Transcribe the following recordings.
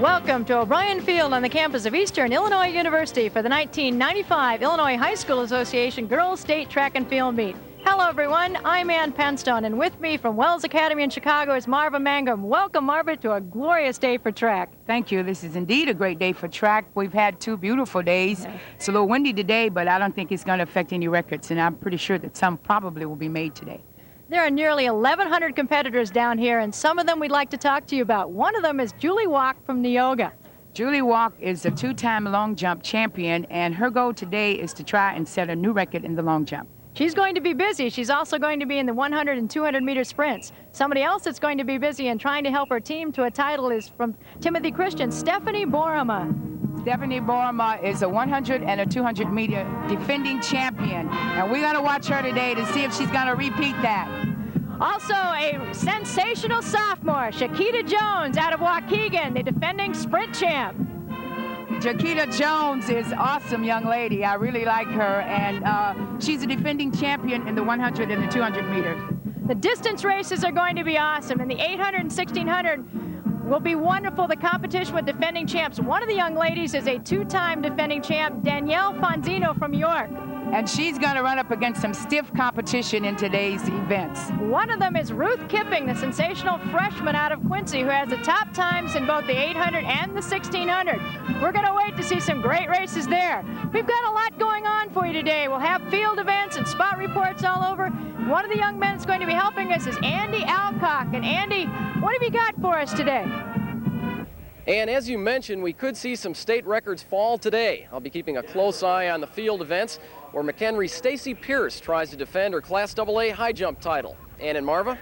Welcome to O'Brien Field on the campus of Eastern Illinois University for the 1995 Illinois High School Association Girls State Track and Field Meet. Hello, everyone. I'm Ann Penstone, and with me from Wells Academy in Chicago is Marva Mangum. Welcome, Marva, to a glorious day for track. Thank you. This is indeed a great day for track. We've had 2 beautiful days. It's a little windy today, but I don't think it's going to affect any records, and I'm pretty sure that some probably will be made today. There are nearly 1,100 competitors down here, and some of them we'd like to talk to you about. One of them is Julie Walk from Neoga. Julie Walk is a 2-time long jump champion, and her goal today is to try and set a new record in the long jump. She's going to be busy. She's also going to be in the 100 and 200 meter sprints. Somebody else that's going to be busy and trying to help her team to a title is from Timothy Christian, Stephanie Borama. Stephanie Borama is a 100 and a 200 meter defending champion, and we're going to watch her today to see if she's going to repeat that. Also, a sensational sophomore, Shakita Jones out of Waukegan, the defending sprint champ. Shakita Jones is an awesome young lady. I really like her, and she's a defending champion in the 100 and the 200 meters. The distance races are going to be awesome, and the 800 and 1600 will be wonderful. The competition with defending champs. One of the young ladies is a 2-time defending champ, Danielle Fonzino from York. And she's going to run up against some stiff competition in today's events. One of them is Ruth Kipping, the sensational freshman out of Quincy, who has the top times in both the 800 and the 1600. We're going to wait to see some great races there. We've got a lot going on for you today. We'll have field events and spot reports all over. One of the young men that's going to be helping us is Andy Alcock. And Andy, what have you got for us today? And as you mentioned, we could see some state records fall today. I'll be keeping a close eye on the field events where McHenry's Stacy Pierce tries to defend her Class AA high jump title. Ann and Marva?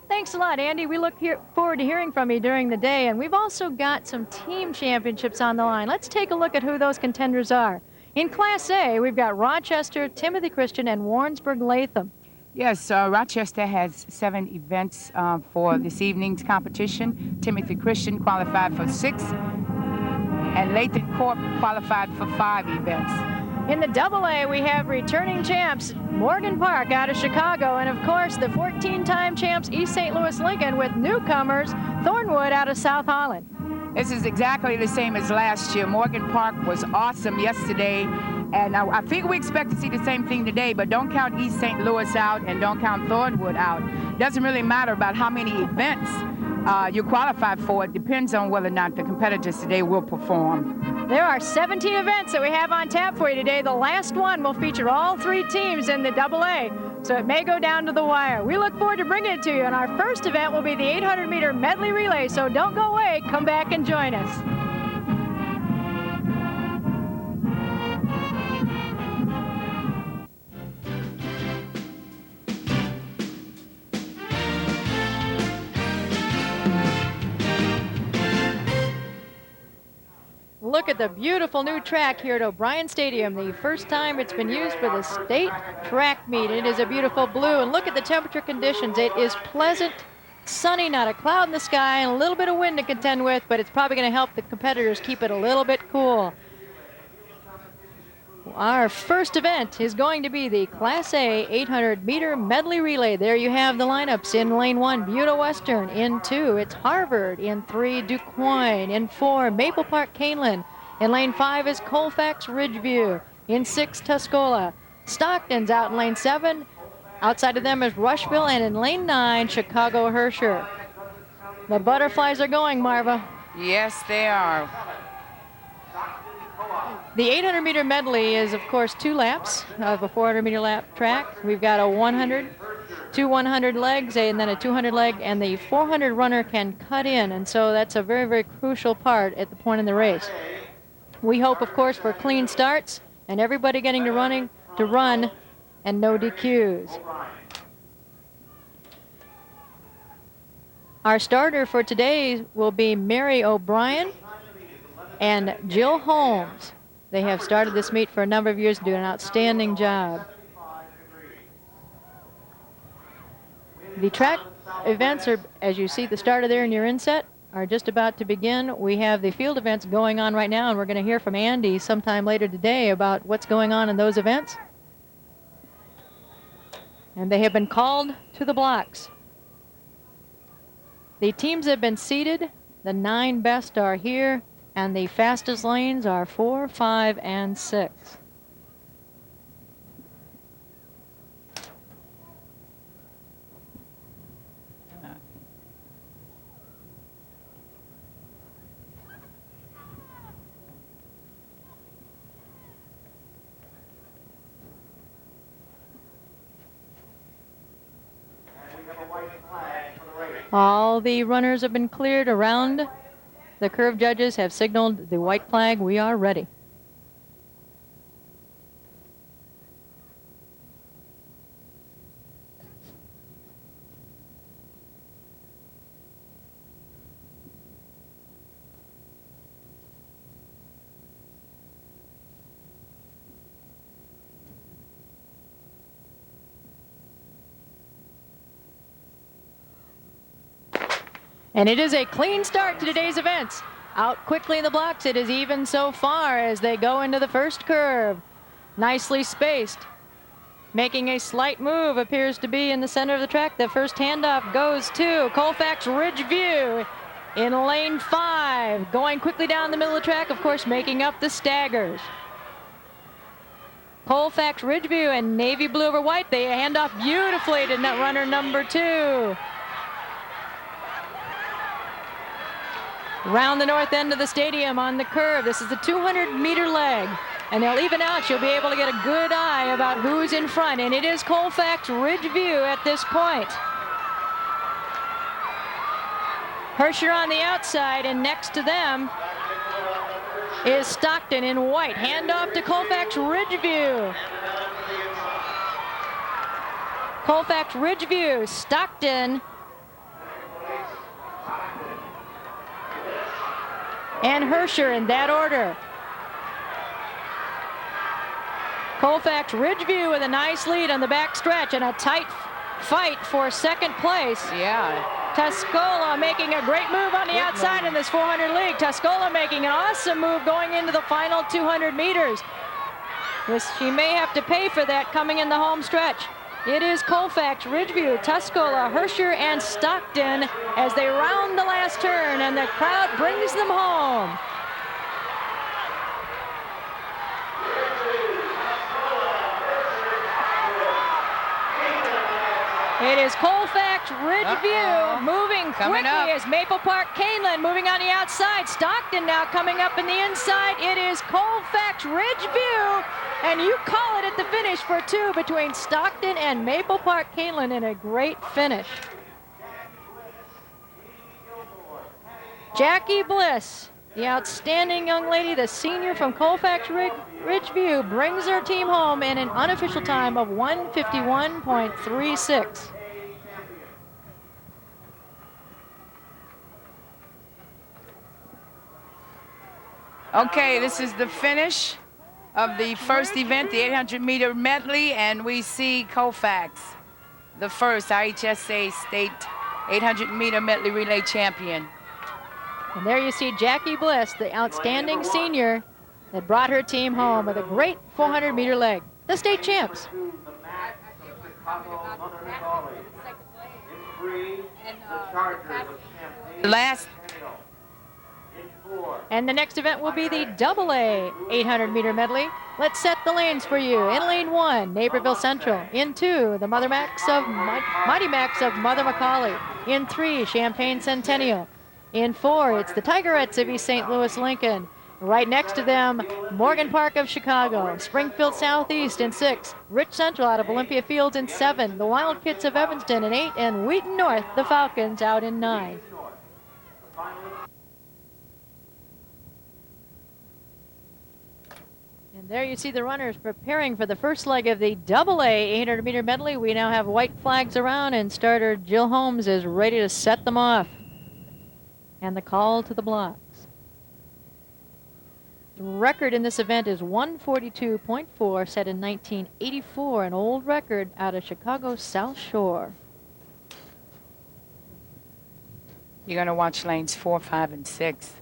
Thanks a lot, Andy. We look forward to hearing from you during the day, and we've also got some team championships on the line. Let's take a look at who those contenders are. In Class A, we've got Rochester, Timothy Christian, and Warrensburg-Latham. Yes, Rochester has 7 events for this evening's competition. Timothy Christian qualified for 6, and Latham Corp qualified for 5 events. In the AA, we have returning champs Morgan Park out of Chicago, and of course the 14-time champs East St. Louis Lincoln, with newcomers Thornwood out of South Holland. This is exactly the same as last year. Morgan Park was awesome yesterday, and I think we expect to see the same thing today, but don't count East St. Louis out and don't count Thornwood out. It doesn't really matter about how many events you qualify for. It depends on whether or not the competitors today will perform. There are 17 events that we have on tap for you today. The last one will feature all 3 teams in the AA, so it may go down to the wire. We look forward to bringing it to you, and our first event will be the 800-meter medley relay, so don't go away. Come back and join us. Look at the beautiful new track here at O'Brien Stadium. The first time it's been used for the state track meet. It is a beautiful blue, and look at the temperature conditions. It is pleasant, sunny, not a cloud in the sky, and a little bit of wind to contend with, but it's probably going to help the competitors keep it a little bit cool. Our first event is going to be the Class A 800-meter medley relay. There you have the lineups. In lane 1, Buda Western. In 2, it's Harvard. In 3, DuQuoin. In 4, Maple Park Canelan. In lane 5 is Colfax Ridgeview. In 6, Tuscola. Stockton's out in lane 7. Outside of them is Rushville, and in lane 9, Chicago Herscher. The butterflies are going, Marva. Yes, they are. The 800-meter medley is, of course, 2 laps of a 400-meter lap track. We've got a 100, 2 100 legs, and then a 200 leg, and the 400 runner can cut in, and so that's a very, very crucial part at the point in the race. We hope, of course, for clean starts and everybody getting to run, and no DQs. Our starter for today will be Mary O'Brien and Jill Holmes. They have started this meet for a number of years, doing an outstanding job. The track events are, as you see the starter there in your inset, are just about to begin. We have the field events going on right now, and we're going to hear from Andy sometime later today about what's going on in those events. And they have been called to the blocks. The teams have been seated The 9 best are here, and the fastest lanes are 4, 5, and 6. All the runners have been cleared around. The curve judges have signaled the white flag. We are ready. And it is a clean start to today's events. Out quickly in the blocks. It is even so far as they go into the first curve. Nicely spaced. Making a slight move appears to be in the center of the track. The first handoff goes to Colfax Ridgeview in lane 5. Going quickly down the middle of the track, of course, making up the staggers. Colfax Ridgeview and navy blue over white. They hand off beautifully to runner number 2. Round the north end of the stadium on the curve. This is the 200-meter leg. And they'll even out. You'll be able to get a good eye about who's in front. And it is Colfax Ridgeview at this point. Herscher on the outside, and next to them is Stockton in white. Handoff to Colfax Ridgeview. Colfax Ridgeview, Stockton, and Herscher in that order. Colfax Ridgeview with a nice lead on the back stretch and a tight fight for second place. Yeah. Tuscola making a great move on the outside in this 400 league. Tuscola making an awesome move going into the final 200 meters. She may have to pay for that coming in the home stretch. It is Colfax, Ridgeview, Tuscola, Herscher, and Stockton as they round the last turn, and the crowd brings them home. It is Colfax Ridgeview moving quickly as Maple Park Canelan moving on the outside. Stockton now coming up in the inside. It is Colfax Ridgeview, and you call it at the finish for 2 between Stockton and Maple Park Canelan in a great finish. Jackie Bliss, the outstanding young lady, the senior from Colfax Ridgeview, brings her team home in an unofficial time of 1:51.36. Okay, this is the finish of the first event, the 800-meter medley, and we see Colfax, the first IHSA state 800-meter medley relay champion. And there you see Jackie Bliss, the outstanding senior that brought her team home with a great 400-meter leg. The state champs. Last. And the next event will be the AA 800-meter medley. Let's set the lanes for you. In lane 1, Naperville Central. In 2, the Mighty Macs of Mother McCauley. In 3, Champaign Centennial. In 4, it's the Tigerettes of East St. Louis Lincoln. Right next to them, Morgan Park of Chicago. Springfield Southeast in 6. Rich Central out of Olympia Fields in 7. The Wildcats of Evanston in 8. And Wheaton North, the Falcons, out in 9. And there you see the runners preparing for the first leg of the AA 800-meter medley. We now have white flags around, and starter Jill Holmes is ready to set them off. And the call to the blocks. The record in this event is 1:42.4, set in 1984, an old record out of Chicago's South Shore. You're going to watch lanes 4, 5, and 6.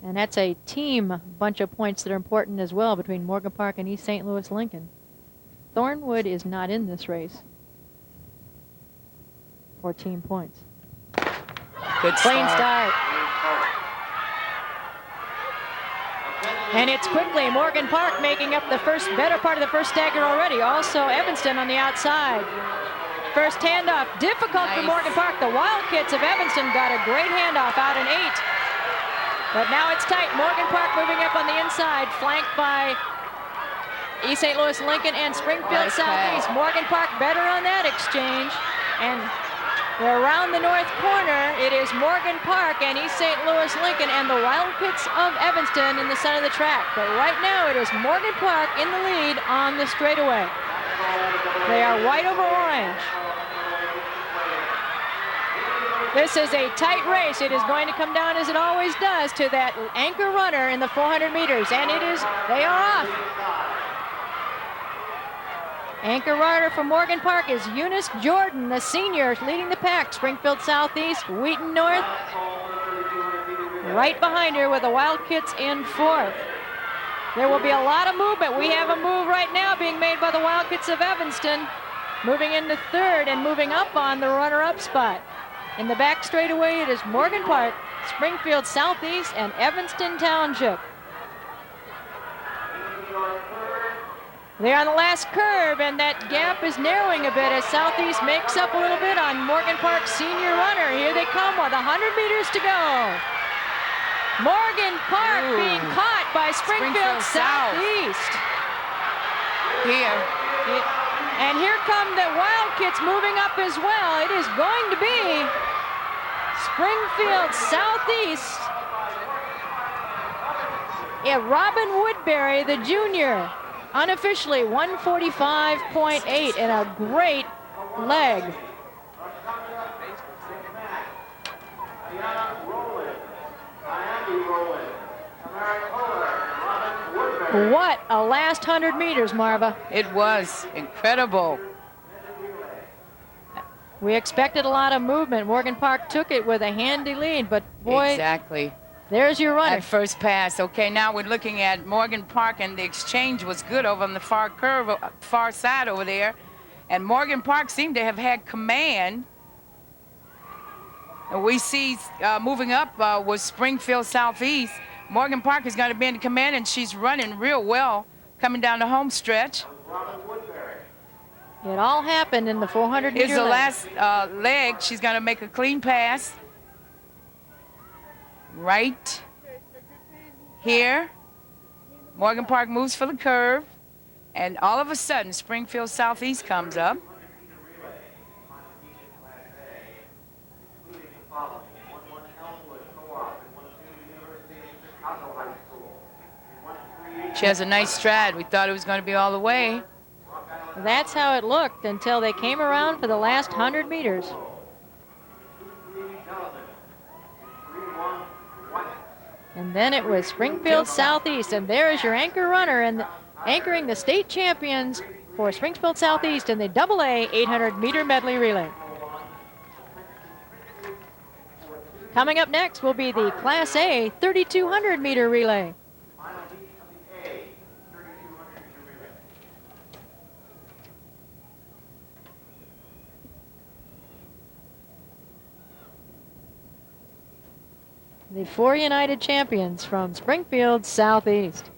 And that's a team bunch of points that are important as well between Morgan Park and East St. Louis Lincoln. Thornwood is not in this race for team points. Good Clean start. And it's quickly Morgan Park making up the better part of the first stagger already. Also Evanston on the outside. First handoff, difficult for Morgan Park. The Wildcats of Evanston got a great handoff out in 8. But now it's tight. Morgan Park moving up on the inside, flanked by East St. Louis Lincoln and Springfield Southeast. Morgan Park better on that exchange. And they're around the north corner. It is Morgan Park and East St. Louis Lincoln and the Wildcats of Evanston in the center of the track. But right now it is Morgan Park in the lead on the straightaway. They are white over orange. This is a tight race. It is going to come down, as it always does, to that anchor runner in the 400 meters. And they are off. Anchor runner for Morgan Park is Eunice Jordan, the senior, leading the pack. Springfield Southeast, Wheaton North, right behind her with the Wildcats in 4th. There will be a lot of movement. We have a move right now being made by the Wildcats of Evanston, moving into 3rd and moving up on the runner-up spot. In the back straightaway, it is Morgan Park, Springfield Southeast, and Evanston Township. They're on the last curve, and that gap is narrowing a bit as Southeast makes up a little bit on Morgan Park's senior runner. Here they come with 100 meters to go. Morgan Park being caught by Springfield Southeast. Here. And here come the Wildcats moving up as well. It is going to be Springfield Southeast. Yeah, Robin Woodbury, the junior, unofficially 145.8 and a great leg. What a last 100 meters, Marva. It was incredible. We expected a lot of movement. Morgan Park took it with a handy lead, but boy, exactly. There's your runner. At first pass. Okay, now we're looking at Morgan Park, and the exchange was good over on the far side over there. And Morgan Park seemed to have had command. And we see moving up was Springfield Southeast. Morgan Park is going to be in command, and she's running real well coming down the home stretch. It all happened in the 400 meter Here's the last leg. She's going to make a clean pass. Right here. Morgan Park moves for the curve. And all of a sudden, Springfield Southeast comes up. She has a nice stride. We thought it was going to be all the way. That's how it looked until they came around for the last 100 meters. And then it was Springfield Southeast, and there is your anchor runner, and anchoring the state champions for Springfield Southeast in the AA 800 meter medley relay. Coming up next will be the Class A 3200 meter relay. The 4 United champions from Springfield Southeast.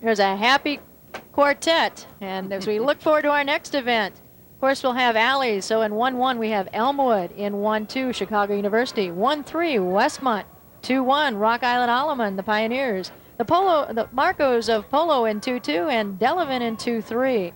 There's a happy quartet, and as we look forward to our next event, of course, we'll have alleys. So in 1-1, we have Elmwood. In 1-2, Chicago University. 1-3, Westmont. 2-1, Rock Island Alleman, the Pioneers. The Marcos of Polo in 2-2, and Delavan in 2-3.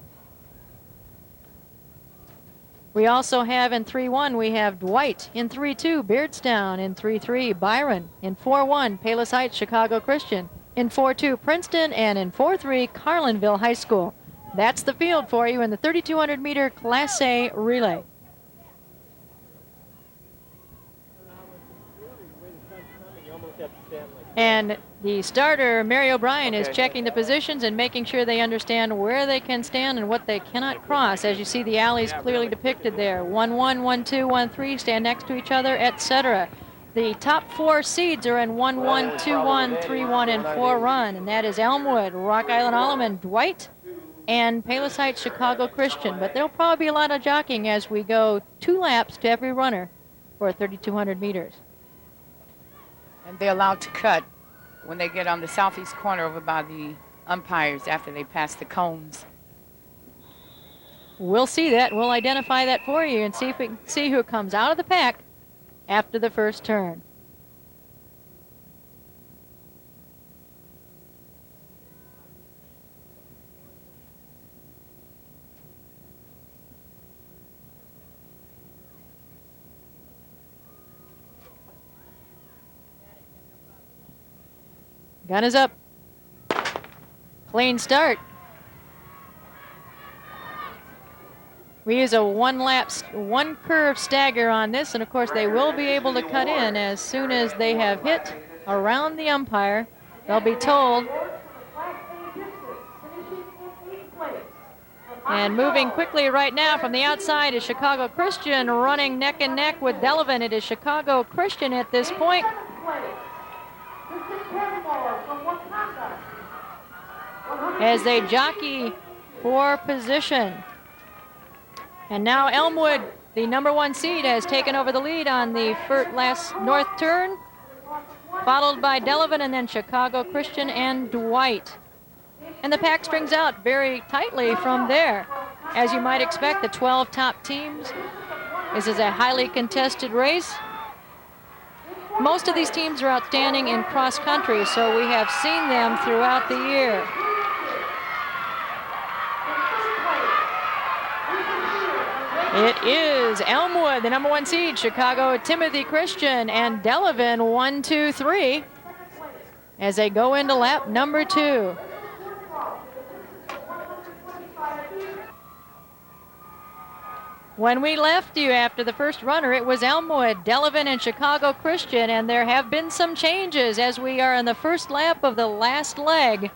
We also have in 3-1, we have Dwight. In 3-2, Beardstown. In 3-3, Byron. In 4-1, Palos Heights, Chicago Christian. In 4-2, Princeton. And in 4-3, Carlinville High School. That's the field for you in the 3,200 meter Class A relay. And the starter, Mary O'Brien, is checking the positions and making sure they understand where they can stand and what they cannot cross. As you see, the alleys clearly depicted there. 1-1, 1-2, 1-3, stand next to each other, etc. The top 4 seeds are in 1-1, 2-1, 3-1, and 4 run, and that is Elmwood, Rock Island Alleman, Dwight, and Palos Heights Chicago Christian. But there'll probably be a lot of jockeying as we go 2 laps to every runner for 3,200 meters. And they're allowed to cut when they get on the southeast corner over by the umpires after they pass the cones. We'll see that. We'll identify that for you and see if we can see who comes out of the pack after the first turn. Gun is up. Clean start. We use a 1 curve stagger on this, and of course they will be able to cut in as soon as they have hit around the umpire. They'll be told. And moving quickly right now from the outside is Chicago Christian, running neck and neck with Delavan. It is Chicago Christian at this point. As they jockey for position. And now Elmwood, the #1 seed, has taken over the lead on the last north turn, followed by Delavan and then Chicago Christian and Dwight. And the pack strings out very tightly from there. As you might expect, the 12 top teams. This is a highly contested race. Most of these teams are outstanding in cross country, so we have seen them throughout the year. It is Elmwood, the #1 seed, Chicago Timothy Christian, and Delavan 1, 2, 3 as they go into lap number 2. When we left you after the first runner, it was Elmwood, Delavan, and Chicago Christian, and there have been some changes as we are in the first lap of the last leg.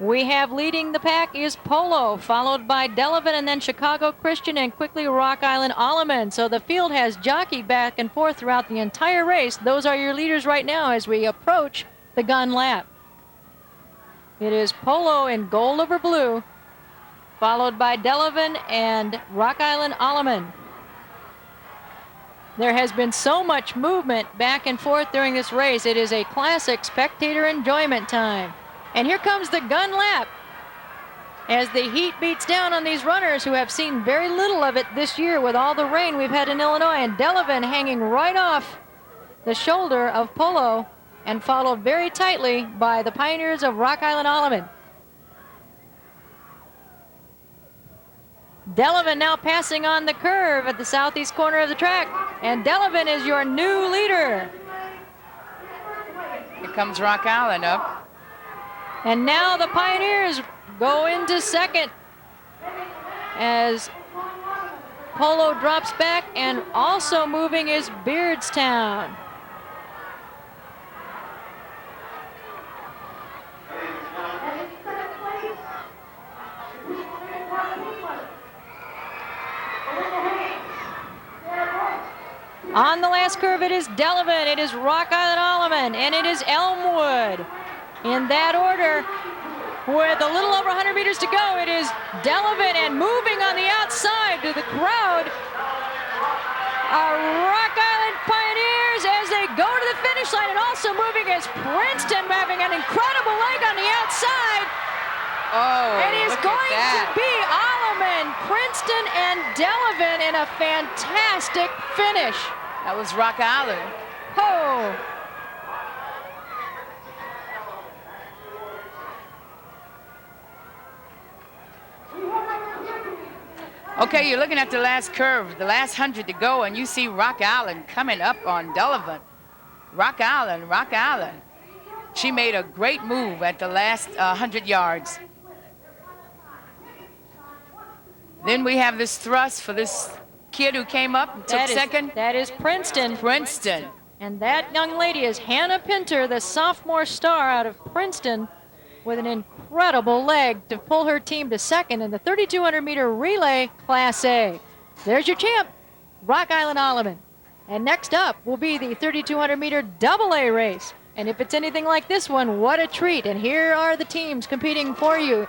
We have leading the pack is Polo, followed by Delavan and then Chicago Christian, and quickly Rock Island Alleman. So the field has jockeyed back and forth throughout the entire race. Those are your leaders right now as we approach the gun lap. It is Polo in gold over blue, followed by Delavan and Rock Island Alleman. There has been so much movement back and forth during this race. It is a classic spectator enjoyment time. And here comes the gun lap as the heat beats down on these runners who have seen very little of it this year with all the rain we've had in Illinois. And Delavan hanging right off the shoulder of Polo and followed very tightly by the Pioneers of Rock Island Alleman. Delavan now passing on the curve at the southeast corner of the track, and Delavan is your new leader. Here comes Rock Island up. And now the Pioneers go into second as Polo drops back, and also moving is Beardstown. On the last curve, it is Delavan, it is Rock Island Alleman, and it is Elmwood. In that order, with a little over 100 meters to go, it is Delavan, and moving on the outside to the crowd are Rock Island Pioneers as they go to the finish line, and also moving is Princeton, having an incredible leg on the outside. Oh, it is going to be Alleman, Princeton, and Delavan in a fantastic finish. That was Rock Island. Oh. Okay, you're looking at the last curve, the last 100 to go, and you see Rock Island coming up on Delavan. Rock Island. She made a great move at the last 100 yards. Then we have this thrust for this kid who came up and took second. That is Princeton. Princeton. And that young lady is Hannah Pinter, the sophomore star out of Princeton, with an incredible leg to pull her team to second in the 3,200-meter relay Class A. There's your champ, Rock Island Alleman. And next up will be the 3,200-meter AA race. And if it's anything like this one, what a treat. And here are the teams competing for you.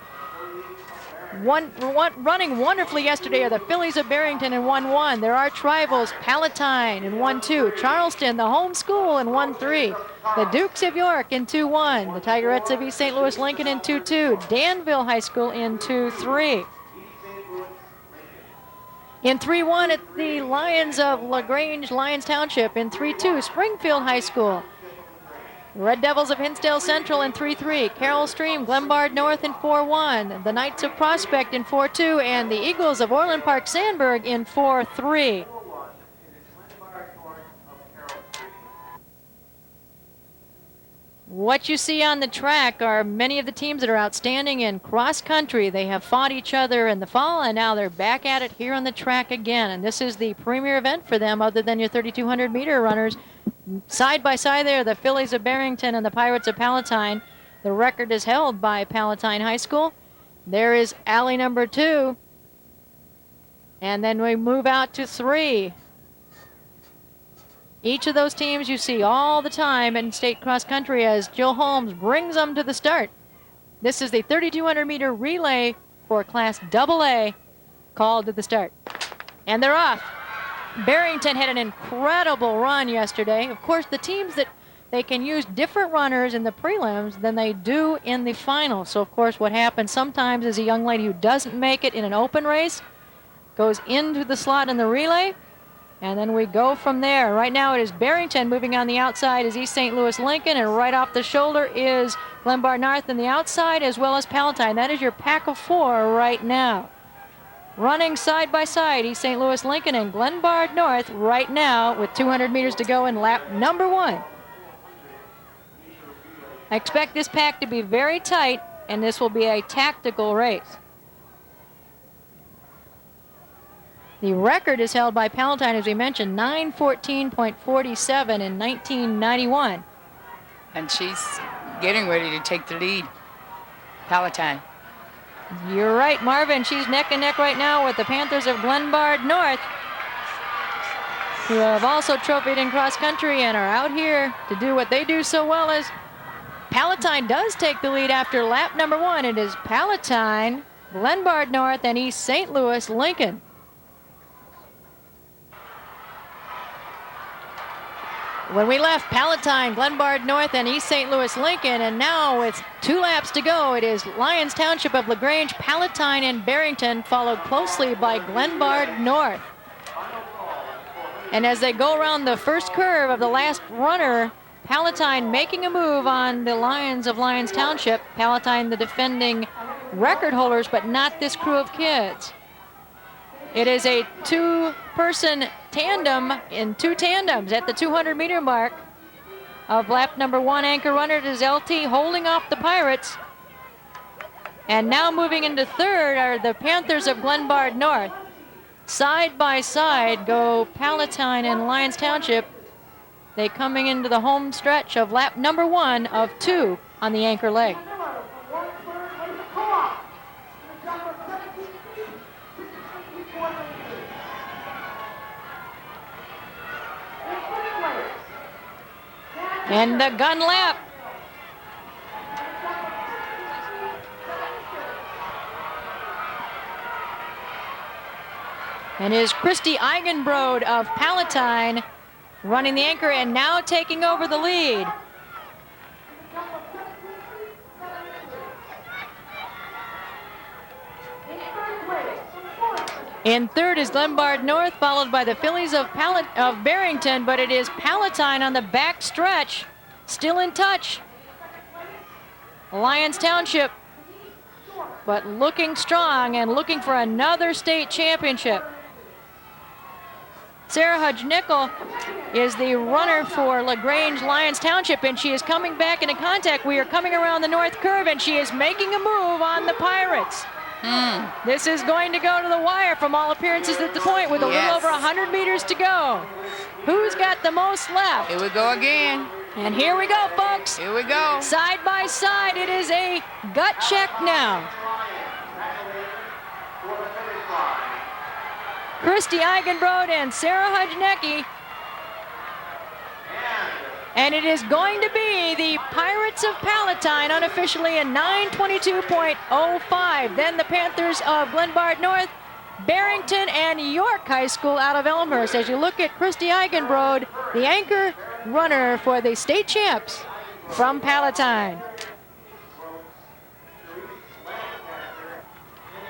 Running wonderfully yesterday are the Phillies of Barrington in 1-1. There are rivals Palatine in 1-2. Charleston, the home school, in 1-3. The Dukes of York in 2-1. The Tigerettes of East St. Louis Lincoln in 2-2. Danville High School in 2-3. In 3-1 at the Lions of LaGrange, Lyons Township in 3-2. Springfield High School. Red Devils of Hinsdale Central in 3-3. Carroll Stream, Glenbard North in 4-1. The Knights of Prospect in 4-2. And the Eagles of Orland Park Sandburg in 4-3. What you see on the track are many of the teams that are outstanding in cross country. They have fought each other in the fall, and now they're back at it here on the track again. And this is the premier event for them other than your 3,200-meter runners. Side by side there, the Phillies of Barrington and the Pirates of Palatine. The record is held by Palatine High School. There is alley number 2. And then we move out to 3. Each of those teams you see all the time in state cross country as Jill Holmes brings them to the start. This is the 3,200-meter relay for Class AA called to the start. And they're off. Barrington had an incredible run yesterday. Of course, the teams that they can use different runners in the prelims than they do in the finals. So, of course, what happens sometimes is a young lady who doesn't make it in an open race goes into the slot in the relay, and then we go from there. Right now it is Barrington. Moving on the outside is East St. Louis Lincoln, and right off the shoulder is Glenbard North on the outside, as well as Palatine. That is your pack of 4 right now. Running side by side, East St. Louis Lincoln and Glenbard North right now with 200 meters to go in lap number 1. I expect this pack to be very tight, and this will be a tactical race. The record is held by Palatine, as we mentioned, 9:14.47 in 1991. And she's getting ready to take the lead, Palatine. You're right, Marvin. She's neck and neck right now with the Panthers of Glenbard North, who have also trophied in cross country and are out here to do what they do so well. As Palatine does take the lead after lap number 1. It is Palatine, Glenbard North, and East St. Louis Lincoln. When we left, Palatine, Glenbard North, and East St. Louis Lincoln, and now with 2 laps to go, it is Lyons Township of LaGrange, Palatine, and Barrington, followed closely by Glenbard North. And as they go around the first curve of the last runner, Palatine making a move on the Lions of Lyons Township. Palatine, the defending record holders, but not this crew of kids. It is a 2-person tandem in 2 tandems at the 200-meter mark of lap number 1. Anchor runner is LT holding off the Pirates. And now moving into 3rd are the Panthers of Glenbard North. Side by side go Palatine and Lyons Township. They coming into the home stretch of lap number 1 of 2 on the anchor leg. And the gun lap. And is Christy Eigenbrode of Palatine running the anchor and now taking over the lead. In 3rd is Glenbard North, followed by the Phillies of Barrington, but it is Palatine on the back stretch, still in touch. Lyons Township, but looking strong and looking for another state championship. Sarah Hudge-Nickel is the runner for LaGrange Lyons Township, and she is coming back into contact. We are coming around the north curve, and she is making a move on the Pirates. This is going to go to the wire from all appearances at the point with a little over 100 meters to go. Who's got the most left? Here we go again. And here we go, folks. Here we go. Side by side, it is a gut check now. Christy Eigenbrod and Sarah Hudnecki. And it is going to be the Pirates of Palatine unofficially in 9:22.05. Then the Panthers of Glenbard North, Barrington, and York High School out of Elmhurst. As you look at Christy Eigenbrod, the anchor runner for the state champs from Palatine.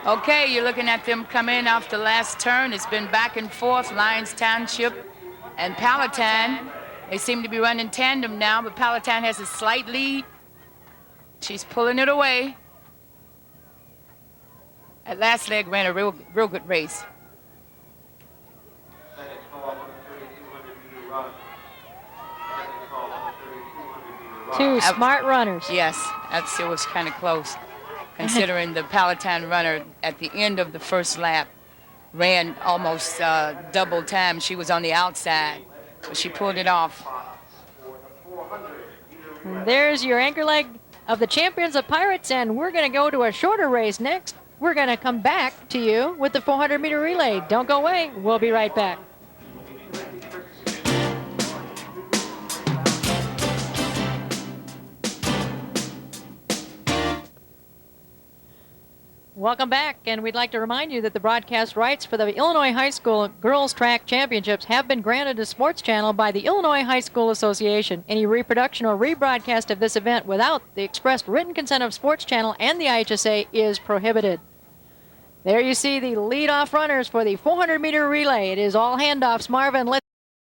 Okay, you're looking at them come in off the last turn. It's been back and forth, Lyons Township and Palatine. They seem to be running tandem now, but Palatine has a slight lead. She's pulling it away. That last leg ran a real good race. Two smart runners. Yes, it was kind of close, considering the Palatine runner at the end of the first lap ran almost double time. She was on the outside, but she pulled it off. And there's your anchor leg of the champions of Pirates, and we're going to go to a shorter race next. We're going to come back to you with the 400-meter relay. Don't go away. We'll be right back. Welcome back, and we'd like to remind you that the broadcast rights for the Illinois High School Girls Track Championships have been granted to Sports Channel by the Illinois High School Association. Any reproduction or rebroadcast of this event without the expressed written consent of Sports Channel and the IHSA is prohibited. There you see the lead-off runners for the 400-meter relay. It is all handoffs. Marvin,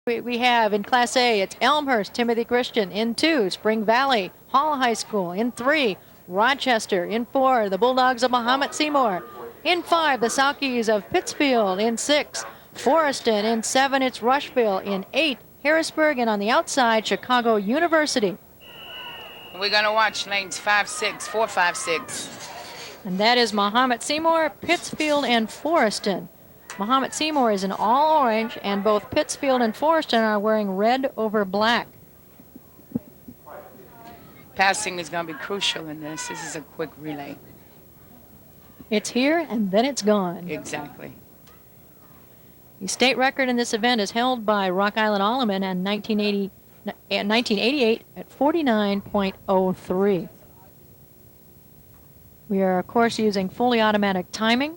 we have in Class A, it's Elmhurst, Timothy Christian. In 2, Spring Valley, Hall High School. In 3, Rochester. In 4, the Bulldogs of Mahomet Seymour. In 5, the Salkies of Pittsfield. In 6, Forreston. In 7, it's Rushville. In 8, Harrisburg. And on the outside, Chicago University. We're going to watch lanes 5, 6, 4, 5, 6. And that is Mahomet Seymour, Pittsfield, and Forreston. Mahomet Seymour is in all orange, and both Pittsfield and Forreston are wearing red over black. Passing is going to be crucial in this. This is a quick relay. It's here, and then it's gone. Exactly. The state record in this event is held by Rock Island Alleman in 1988 at 49.03. We are, of course, using fully automatic timing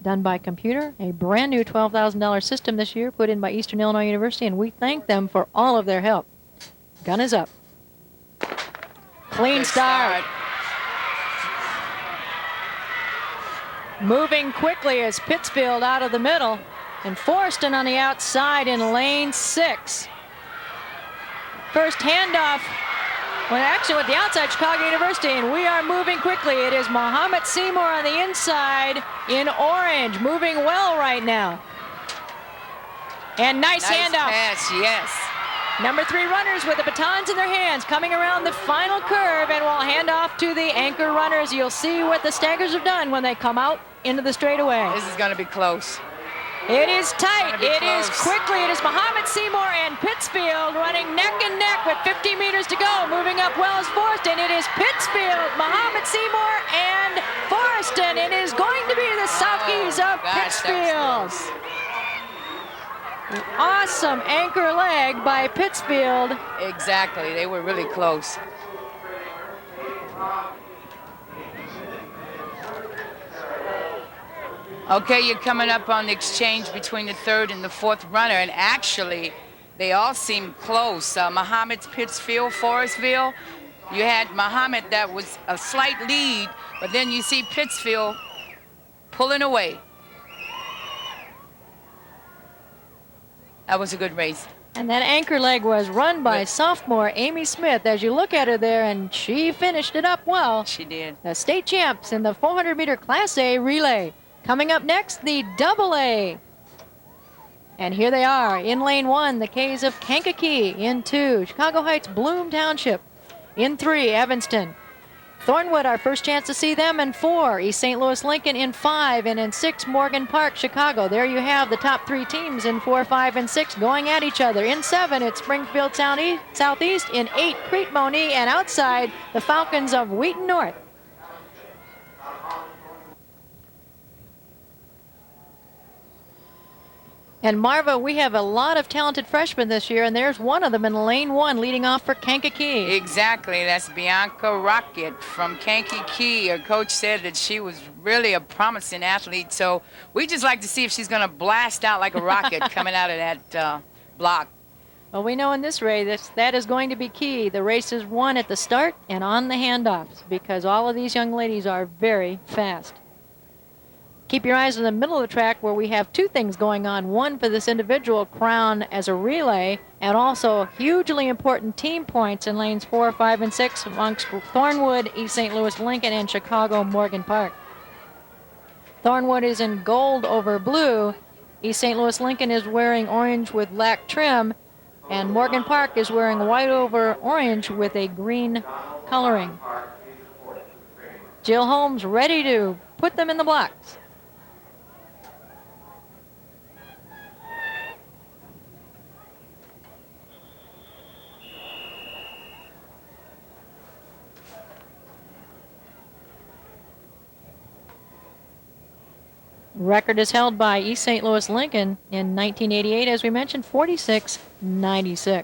done by computer, a brand new $12,000 system this year put in by Eastern Illinois University, and we thank them for all of their help. Gun is up. Clean start. Moving quickly is Pittsfield out of the middle, and Forreston on the outside in lane 6. First handoff. Well, actually, with the outside, Chicago University, and we are moving quickly. It is Mahomet Seymour on the inside in orange, moving well right now. And nice handoff. Pass, yes. Number 3 runners with the batons in their hands coming around the final curve, and we'll hand off to the anchor runners. You'll see what the staggers have done when they come out into the straightaway. This is going to be close. It is tight. It is quickly. It is Mahomet Seymour and Pittsfield running neck and neck with 50 meters to go. Moving up well is Forreston. It is Pittsfield, Mahomet Seymour, and Forreston. It is going to be the Salkies of Pittsfield. Awesome anchor leg by Pittsfield. Exactly. They were really close. Okay, you're coming up on the exchange between the 3rd and the 4th runner, and actually, they all seem close. Mahomet's Pittsfield, Forestville. You had Mahomet that was a slight lead, but then you see Pittsfield pulling away. That was a good race. And that anchor leg was run by sophomore Amy Smith. As you look at her there, and she finished it up well. She did. The state champs in the 400-meter Class A relay. Coming up next, the double A. And here they are. In lane 1, the K's of Kankakee. In 2, Chicago Heights, Bloom Township. In 3, Evanston. Thornwood, our first chance to see them in 4. East St. Louis Lincoln in 5. And in 6, Morgan Park, Chicago. There you have the top 3 teams in 4, 5, and 6 going at each other. In 7, it's Springfield Southeast. In 8, Crete Monee. And outside, the Falcons of Wheaton North. And Marva, we have a lot of talented freshmen this year, and there's one of them in lane 1 leading off for Kankakee. Exactly. That's Bianca Rocket from Kankakee. Her coach said that she was really a promising athlete, so we just like to see if she's going to blast out like a rocket coming out of that block. Well, we know in this race that is going to be key. The race is won at the start and on the handoffs because all of these young ladies are very fast. Keep your eyes in the middle of the track where we have 2 things going on. One for this individual crown as a relay, and also hugely important team points in lanes 4, 5, and 6 amongst Thornwood, East St. Louis Lincoln, and Chicago Morgan Park. Thornwood is in gold over blue. East St. Louis Lincoln is wearing orange with black trim, and Morgan Park is wearing white over orange with a green coloring. Jill Holmes ready to put them in the blocks. Record is held by East St. Louis Lincoln in 1988, as we mentioned, 46.96.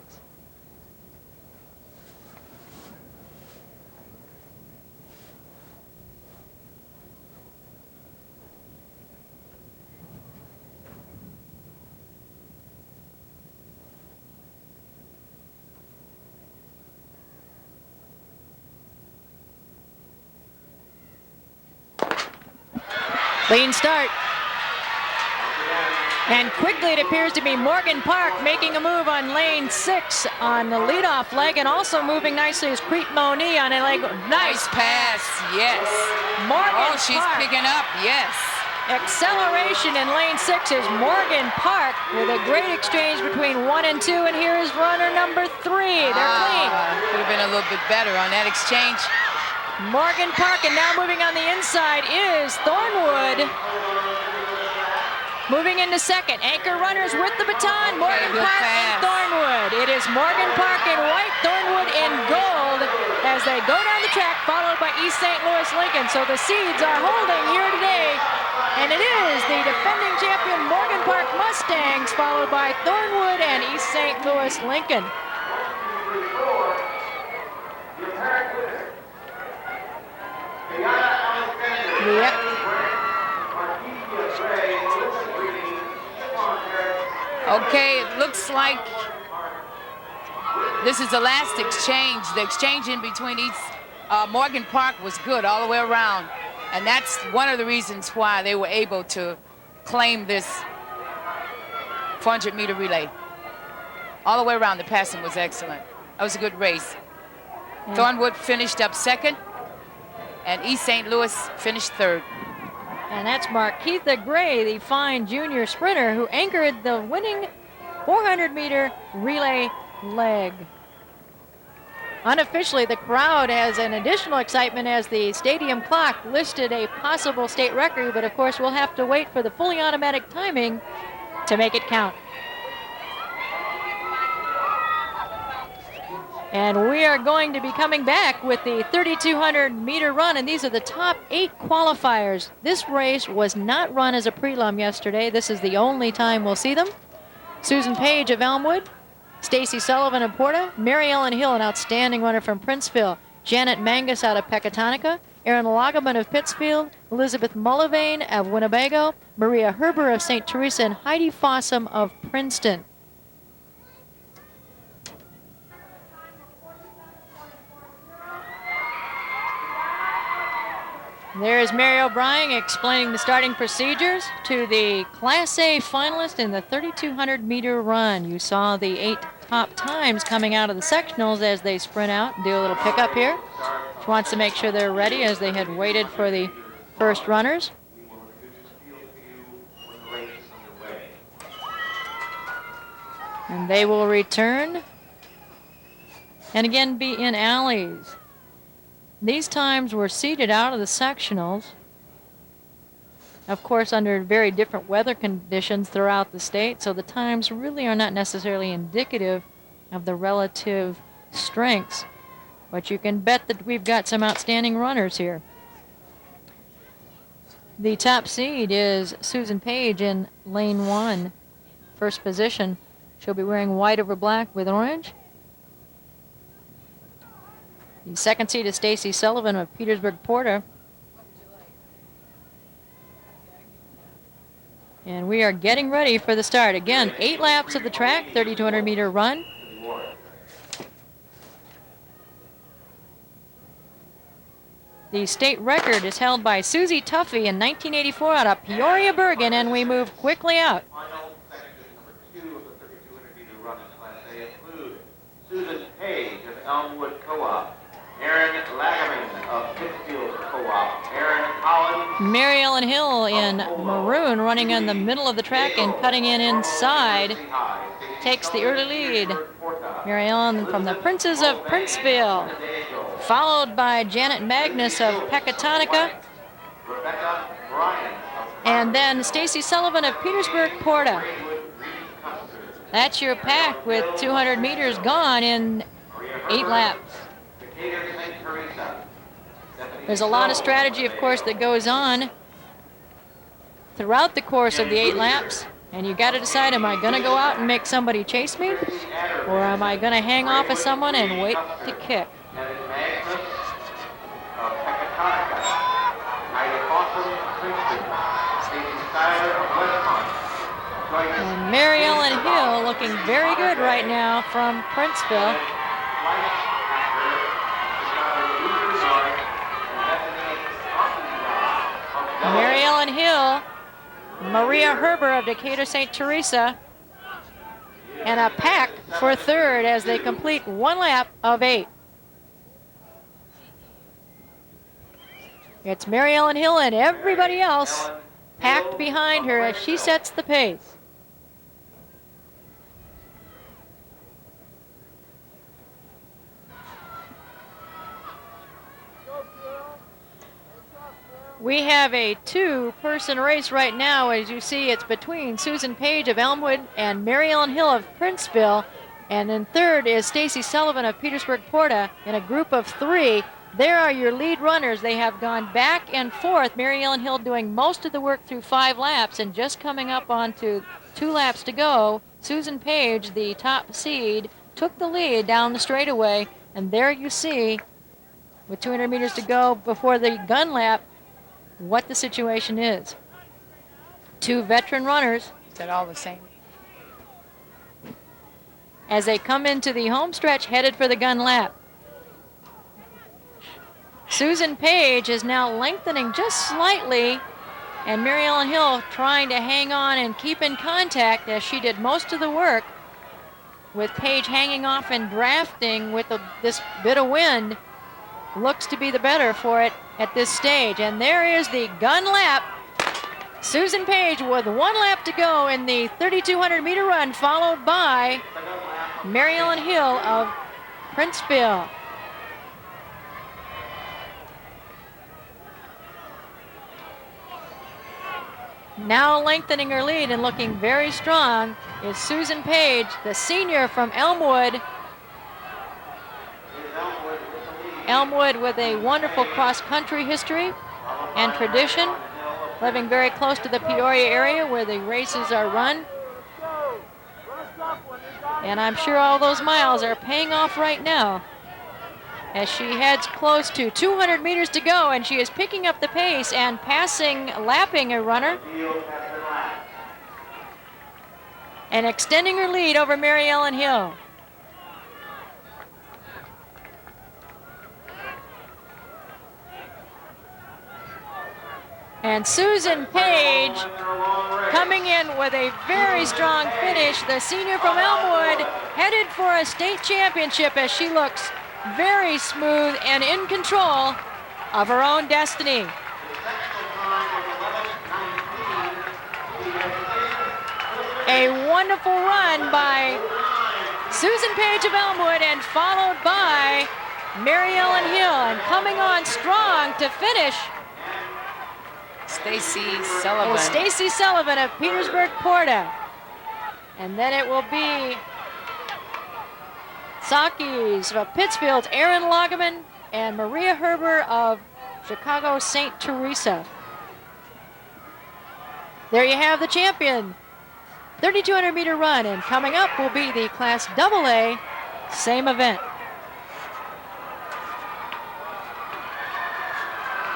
Clean start. And quickly it appears to be Morgan Park making a move on lane 6 on the leadoff leg, and also moving nicely is Crete Monee on a leg. Nice pass, yes. Morgan she's Park. picking up, yes. Acceleration in lane 6 is Morgan Park with a great exchange between 1 and 2, and here is runner number 3. They're clean. Could have been a little bit better on that exchange. Morgan Park, and now moving on the inside is Thornwood. Moving into second, anchor runners with the baton, Morgan Park and Thornwood. It is Morgan Park in white, Thornwood in gold as they go down the track, followed by East St. Louis Lincoln. So the seeds are holding here today, and it is the defending champion Morgan Park Mustangs, followed by Thornwood and East St. Louis Lincoln. Yep. Okay, it looks like this is the last exchange. The exchange in between Morgan Park was good all the way around. And that's one of the reasons why they were able to claim this 400-meter relay. All the way around, the passing was excellent. That was a good race. Yeah. Thornwood finished up second, and East St. Louis finished third. And that's Markeitha Gray, the fine junior sprinter who anchored the winning 400-meter relay leg. Unofficially, the crowd has an additional excitement as the stadium clock listed a possible state record, but of course we'll have to wait for the fully automatic timing to make it count. And we are going to be coming back with the 3,200-meter run, and these are the top 8 qualifiers. This race was not run as a prelim yesterday. This is the only time we'll see them. Susan Page of Elmwood, Stacy Sullivan of Porta, Mary Ellen Hill, an outstanding runner from Princeville, Janet Mangus out of Pecatonica, Erin Lagerman of Pittsfield, Elizabeth Mullivane of Winnebago, Maria Herber of St. Teresa, and Heidi Fossum of Princeton. There is Mary O'Brien explaining the starting procedures to the Class A finalist in the 3,200-meter run. You saw the 8 top times coming out of the sectionals as they sprint out and do a little pickup here. She wants to make sure they're ready as they had waited for the first runners. And they will return and again be in alleys. These times were seeded out of the sectionals, of course under very different weather conditions throughout the state, so the times really are not necessarily indicative of the relative strengths, but you can bet that we've got some outstanding runners here. The top seed is Susan Page in lane 1, first position. She'll be wearing white over black with orange. The second seed is Stacy Sullivan of Petersburg Porta. And we are getting ready for the start. Again, 8 laps of the track, 3,200-meter run. The state record is held by Susie Tuffy in 1984 out of Peoria, Bergen, and we move quickly out. Final section number 2 of the 3,200-meter run in Class A include Susan Page of Elmwood Co-op, Aaron Lagerman of Pittsfield Co-op, Aaron Collins. Mary Ellen Hill in maroon running in the middle of the track and cutting in inside. Takes the early lead. Mary Ellen from the Princes of Princeville, followed by Janet Magnus of Pecatonica, and then Stacy Sullivan of Petersburg Porta. That's your pack with 200 meters gone in 8 laps. There's a lot of strategy, of course, that goes on throughout the course of the 8 laps. And you got to decide, am I going to go out and make somebody chase me? Or am I going to hang off of someone and wait to kick? And Mary Ellen Hill looking very good right now from Princeville. Mary Ellen Hill, Maria Herber of Decatur St. Teresa, and a pack for third as they complete 1 lap of 8. It's Mary Ellen Hill and everybody else packed behind her as she sets the pace. We have a 2-person race right now. As you see, it's between Susan Page of Elmwood and Mary Ellen Hill of Princeville. And in third is Stacy Sullivan of Petersburg Porta in a group of 3. There are your lead runners. They have gone back and forth. Mary Ellen Hill doing most of the work through 5 laps and just coming up onto 2 laps to go. Susan Page, the top seed, took the lead down the straightaway. And there you see, with 200 meters to go before the gun lap, what the situation is. 2 veteran runners. Is that all the same? As they come into the home stretch headed for the gun lap. Susan Page is now lengthening just slightly, and Mary Ellen Hill trying to hang on and keep in contact as she did most of the work, with Page hanging off and drafting with this bit of wind. Looks to be the better for it at this stage. And there is the gun lap. Susan Page with 1 lap to go in the 3,200-meter run, followed by Mary Ellen Hill of Princeville. Now lengthening her lead and looking very strong is Susan Page, the senior from Elmwood. Elmwood with a wonderful cross-country history and tradition, living very close to the Peoria area where the races are run. And I'm sure all those miles are paying off right now as she heads close to 200 meters to go, and she is picking up the pace and lapping a runner and extending her lead over Mary Ellen Hill. And Susan Page coming in with a very strong finish. The senior from Elmwood headed for a state championship as she looks very smooth and in control of her own destiny. A wonderful run by Susan Page of Elmwood and followed by Mary Ellen Hill, and coming on strong to finish Stacy Sullivan. is Stacy Sullivan of Petersburg Porta. And then it will be Sakis of Pittsfield's Erin Lagerman and Maria Herber of Chicago St. Teresa. There you have the champion. 3,200 meter run, and coming up will be the Class AA, same event.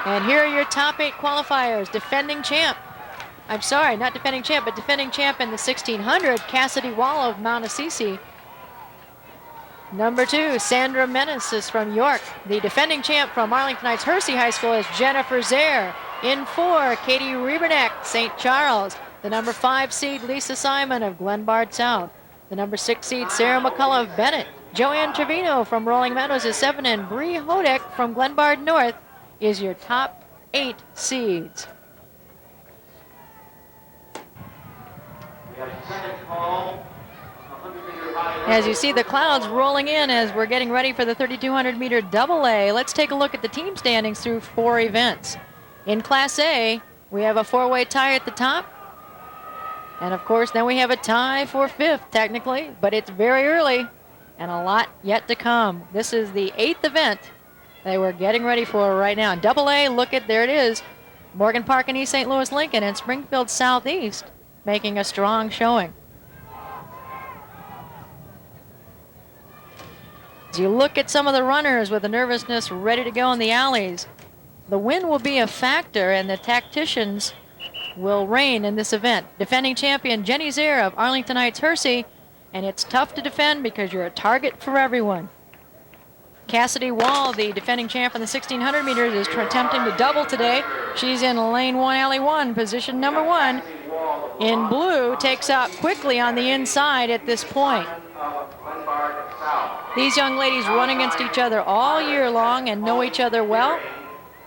And here are your top 8 qualifiers. Defending champ. I'm sorry, not defending champ, but defending champ in the 1600, Cassidy Wall of Mount Assisi. Number 2, Sandra Menace is from York. The defending champ from Arlington Heights Hersey High School is Jennifer Zare. In 4, Katie Rieberneck, St. Charles. The number 5 seed, Lisa Simon of Glenbard South. The number 6 seed, Sarah McCullough of Bennett. Joanne Trevino from Rolling Meadows is 7, and Bree Hodek from Glenbard North is your top 8 seeds. We have the second call. As you see the clouds rolling in as we're getting ready for the 3,200 meter AA, let's take a look at the team standings through 4 events. In Class A, we have a 4-way tie at the top. And of course, then we have a tie for 5th technically, but it's very early and a lot yet to come. This is the 8th event that we're getting ready for right now. In AA, look at, there it is, Morgan Park and East St. Louis Lincoln and Springfield Southeast making a strong showing. As you look at some of the runners with the nervousness ready to go in the alleys, the wind will be a factor and the tacticians will reign in this event. Defending champion Jenny Zare of Arlington Heights Hersey, and it's tough to defend because you're a target for everyone. Cassidy Wall, the defending champ in the 1600 meters, is attempting to double today. She's in lane 1, alley 1, position number 1. In blue, takes out quickly on the inside at this point. These young ladies run against each other all year long and know each other well.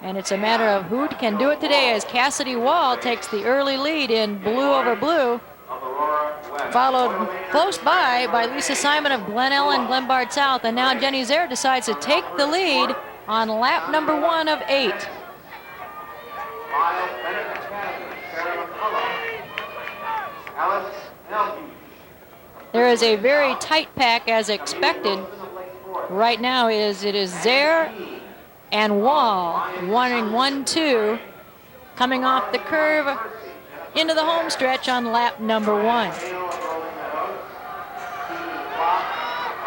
And it's a matter of who can do it today as Cassidy Wall takes the early lead in blue over blue. Followed close by Lisa Simon of Glen Ellen, Glenbard South. And now Jenny Zare decides to take the lead on lap number 1 of 8. There is a very tight pack as expected. Right now it is Zare and Wall, 1 and 1, 2, coming off the curve into the home stretch on lap number 1.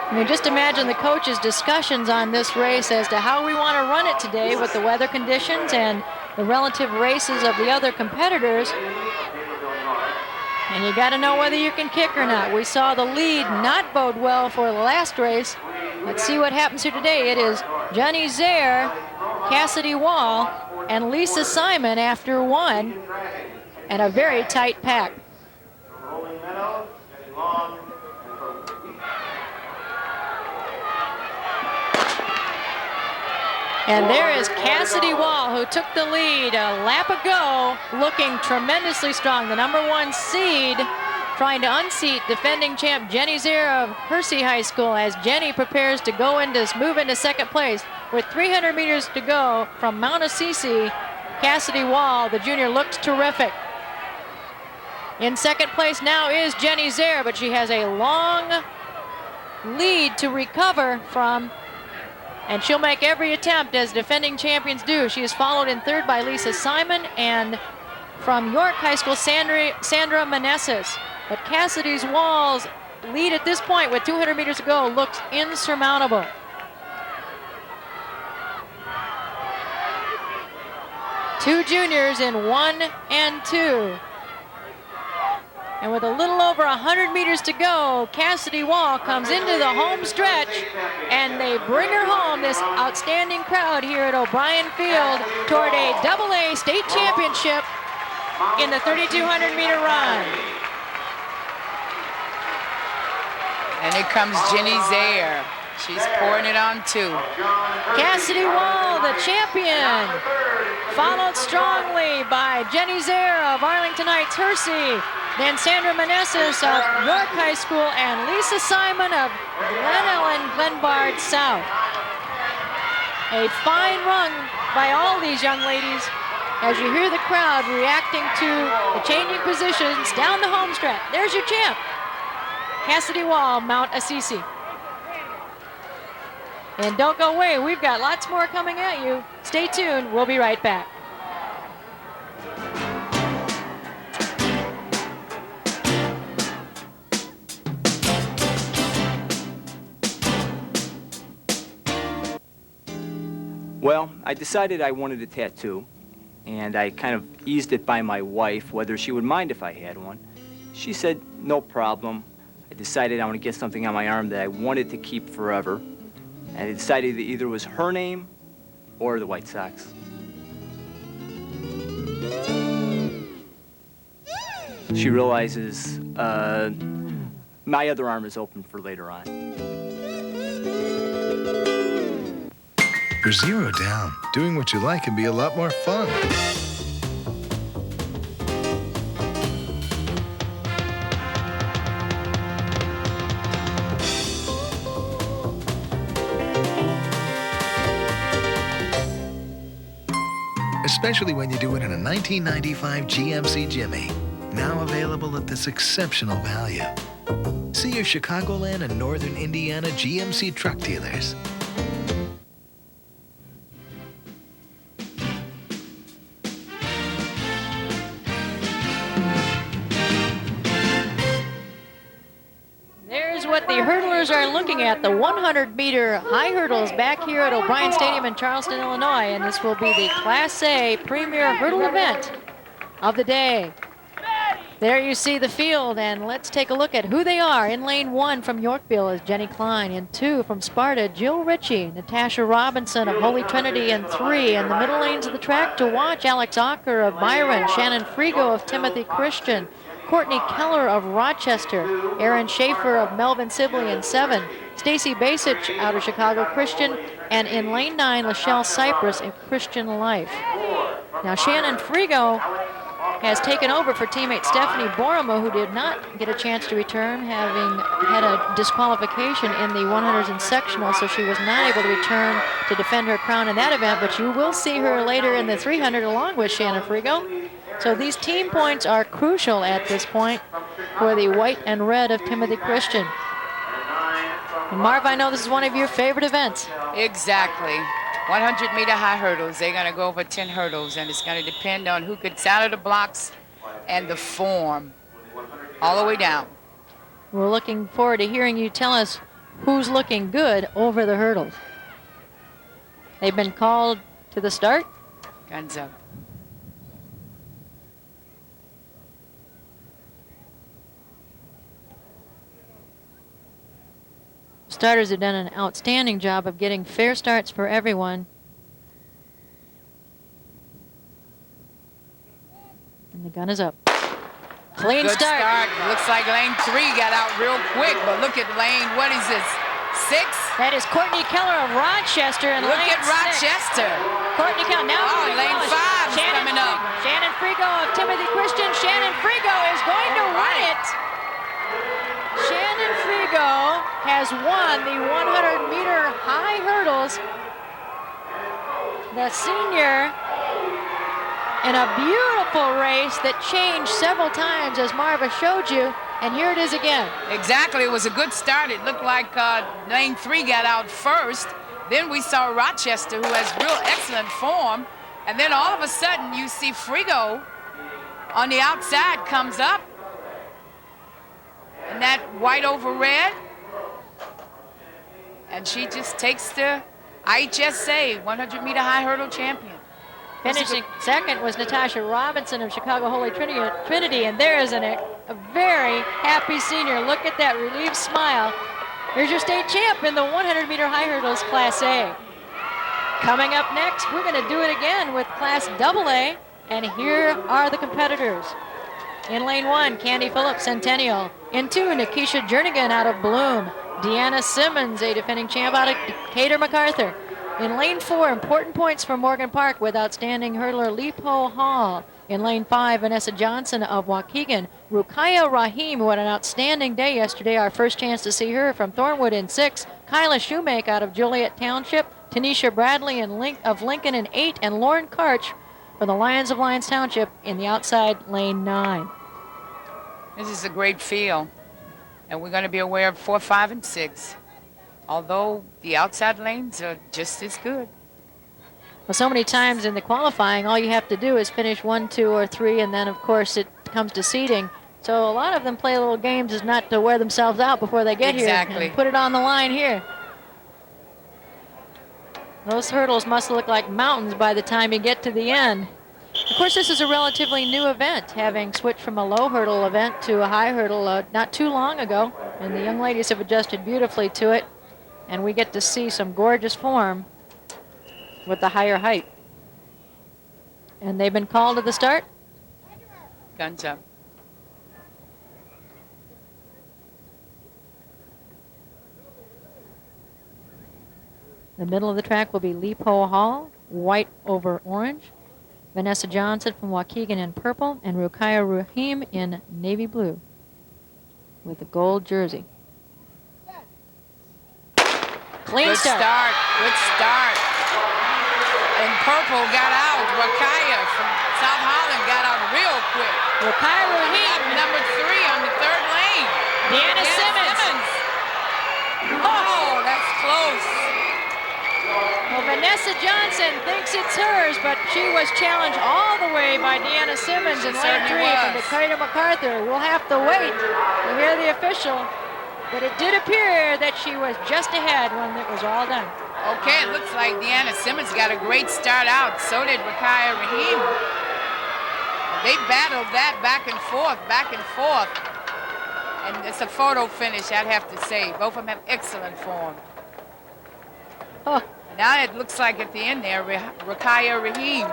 I mean, just imagine the coaches' discussions on this race as to how we want to run it today with the weather conditions and the relative races of the other competitors. And you got to know whether you can kick or not. We saw the lead not bode well for the last race. Let's see what happens here today. It is Jenny Zare, Cassidy Wall, and Lisa Simon after 1, and a very tight pack. And there is Cassidy Wall, who took the lead a lap ago, looking tremendously strong. The number 1 seed trying to unseat defending champ Jenny Zare of Hersey High School as Jenny prepares to move into second place. With 300 meters to go from Mount Assisi, Cassidy Wall, the junior, looks terrific. In second place now is Jenny Zare, but she has a long lead to recover from, and she'll make every attempt as defending champions do. She is followed in third by Lisa Simon, and from York High School, Sandra Meneses. But Cassidy Wall's lead at this point with 200 meters to go looks insurmountable. Two juniors in 1 and 2. And with a little over 100 meters to go, Cassidy Wall comes into the home stretch, and they bring her home, this outstanding crowd here at O'Brien Field, toward a AA state championship in the 3,200 meter run. And here comes Jenny Zare. She's pouring it on too. Cassidy Wall, the champion, followed strongly by Jenny Zare of Arlington Heights Hersey, then Sandra Meneses of York High School, and Lisa Simon of Glen Ellen, Glenbard South. A fine run by all these young ladies as you hear the crowd reacting to the changing positions down the home stretch. There's your champ, Cassidy Wall, Mount Assisi. And don't go away, we've got lots more coming at you. Stay tuned, we'll be right back. Well, I decided I wanted a tattoo, and I kind of eased it by my wife, whether she would mind if I had one. She said, no problem. I decided I want to get something on my arm that I wanted to keep forever, and I decided that either it was her name or the White Sox. She realizes my other arm is open for later on. For Zero Down, doing what you like can be a lot more fun. Especially when you do it in a 1995 GMC Jimmy, now available at this exceptional value. See your Chicagoland and Northern Indiana GMC truck dealers. What the hurdlers are looking at, the 100-meter high hurdles back here at O'Brien Stadium in Charleston, Illinois, and this will be the Class A premier hurdle event of the day. There you see the field, and let's take a look at who they are. In lane 1 from Yorkville is Jenny Klein. In 2 from Sparta, Jill Ritchie. Natasha Robinson of Holy Trinity in 3. In the middle lanes of the track to watch, Alex Ocker of Byron, Shannon Frigo of Timothy Christian, Courtney Keller of Rochester, Aaron Schaefer of Melvin Sibley in 7, Stacy Basich out of Chicago Christian, and in lane 9, Lachelle Cypress of Christian Life. Now Shannon Frigo has taken over for teammate Stephanie Borama, who did not get a chance to return, having had a disqualification in the 100s and sectional, so she was not able to return to defend her crown in that event, but you will see her later in the 300 along with Shannon Frigo. So these team points are crucial at this point for the white and red of Timothy Christian. And Marv, I know this is one of your favorite events. Exactly. 100-meter high hurdles. They're going to go over 10 hurdles, and it's going to depend on who could saddle the blocks and the form all the way down. We're looking forward to hearing you tell us who's looking good over the hurdles. They've been called to the start. Guns up. Starters have done an outstanding job of getting fair starts for everyone. And the gun is up. Clean Good start. Looks like lane 3 got out real quick, but look at lane, what is this, 6? That is Courtney Keller of Rochester in Look lane at Rochester. 6. Courtney Keller. Now lane 5 is coming up. Shannon Frigo of Timothy Christian. Shannon Frigo is going to win it. Shannon Frigo has won the 100-meter high hurdles. The senior in a beautiful race that changed several times, as Marva showed you, and here it is again. Exactly, it was a good start. It looked like lane 3 got out first. Then we saw Rochester, who has real excellent form, and then all of a sudden you see Frigo on the outside comes up. And that white over red. And she just takes the IHSA 100-meter high hurdle champion. Finishing second was Natasha Robinson of Chicago Holy Trinity, and there is a very happy senior. Look at that relieved smile. Here's your state champ in the 100-meter high hurdles Class A. Coming up next, we're going to do it again with Class AA, and here are the competitors. In lane 1, Candy Phillips, Centennial. In 2, Nikisha Jernigan out of Bloom. Deanna Simmons, a defending champ out of Decatur MacArthur. In lane 4, important points for Morgan Park with outstanding hurdler Lipo Hall. In lane 5, Vanessa Johnson of Waukegan. Rukaya Rahim, who had an outstanding day yesterday. Our first chance to see her from Thornwood in 6. Kyla Shoemake out of Joliet Township. Tanisha Bradley of Lincoln in 8, and Lauren Karch for the Lions of Lyons Township in the outside lane 9. This is a great field, and we're going to be aware of 4, 5, and 6, although the outside lanes are just as good. Well, so many times in the qualifying, all you have to do is finish 1, 2, or 3, and then, of course, it comes to seeding. So a lot of them play little games is not to wear themselves out before they get here and put it on the line here. Those hurdles must look like mountains by the time you get to the end. Of course, this is a relatively new event, having switched from a low hurdle event to a high hurdle not too long ago, and the young ladies have adjusted beautifully to it, and we get to see some gorgeous form with the higher height. And they've been called to the start. Guns up. The middle of the track will be Lipo Hall, white over orange. Vanessa Johnson from Waukegan in purple, and Rukiah Rahim in navy blue with a gold jersey. Clean start. Good start. And purple got out. Rukiah from South Holland got out real quick. Rukiah Rahim, number 3 on the 3rd lane. Deanna Simmons. Oh, that's close. Well, Vanessa Johnson thinks it's hers, but she was challenged all the way by Deanna Simmons in lane 3 from Dakota MacArthur. We'll have to wait to hear the official, but it did appear that she was just ahead when it was all done. Okay, it looks like Deanna Simmons got a great start out. So did Rukiah Rahim. They battled that back and forth, And it's a photo finish, I'd have to say. Both of them have excellent form. Oh. Now it looks like at the end there, Rukiah Rahim.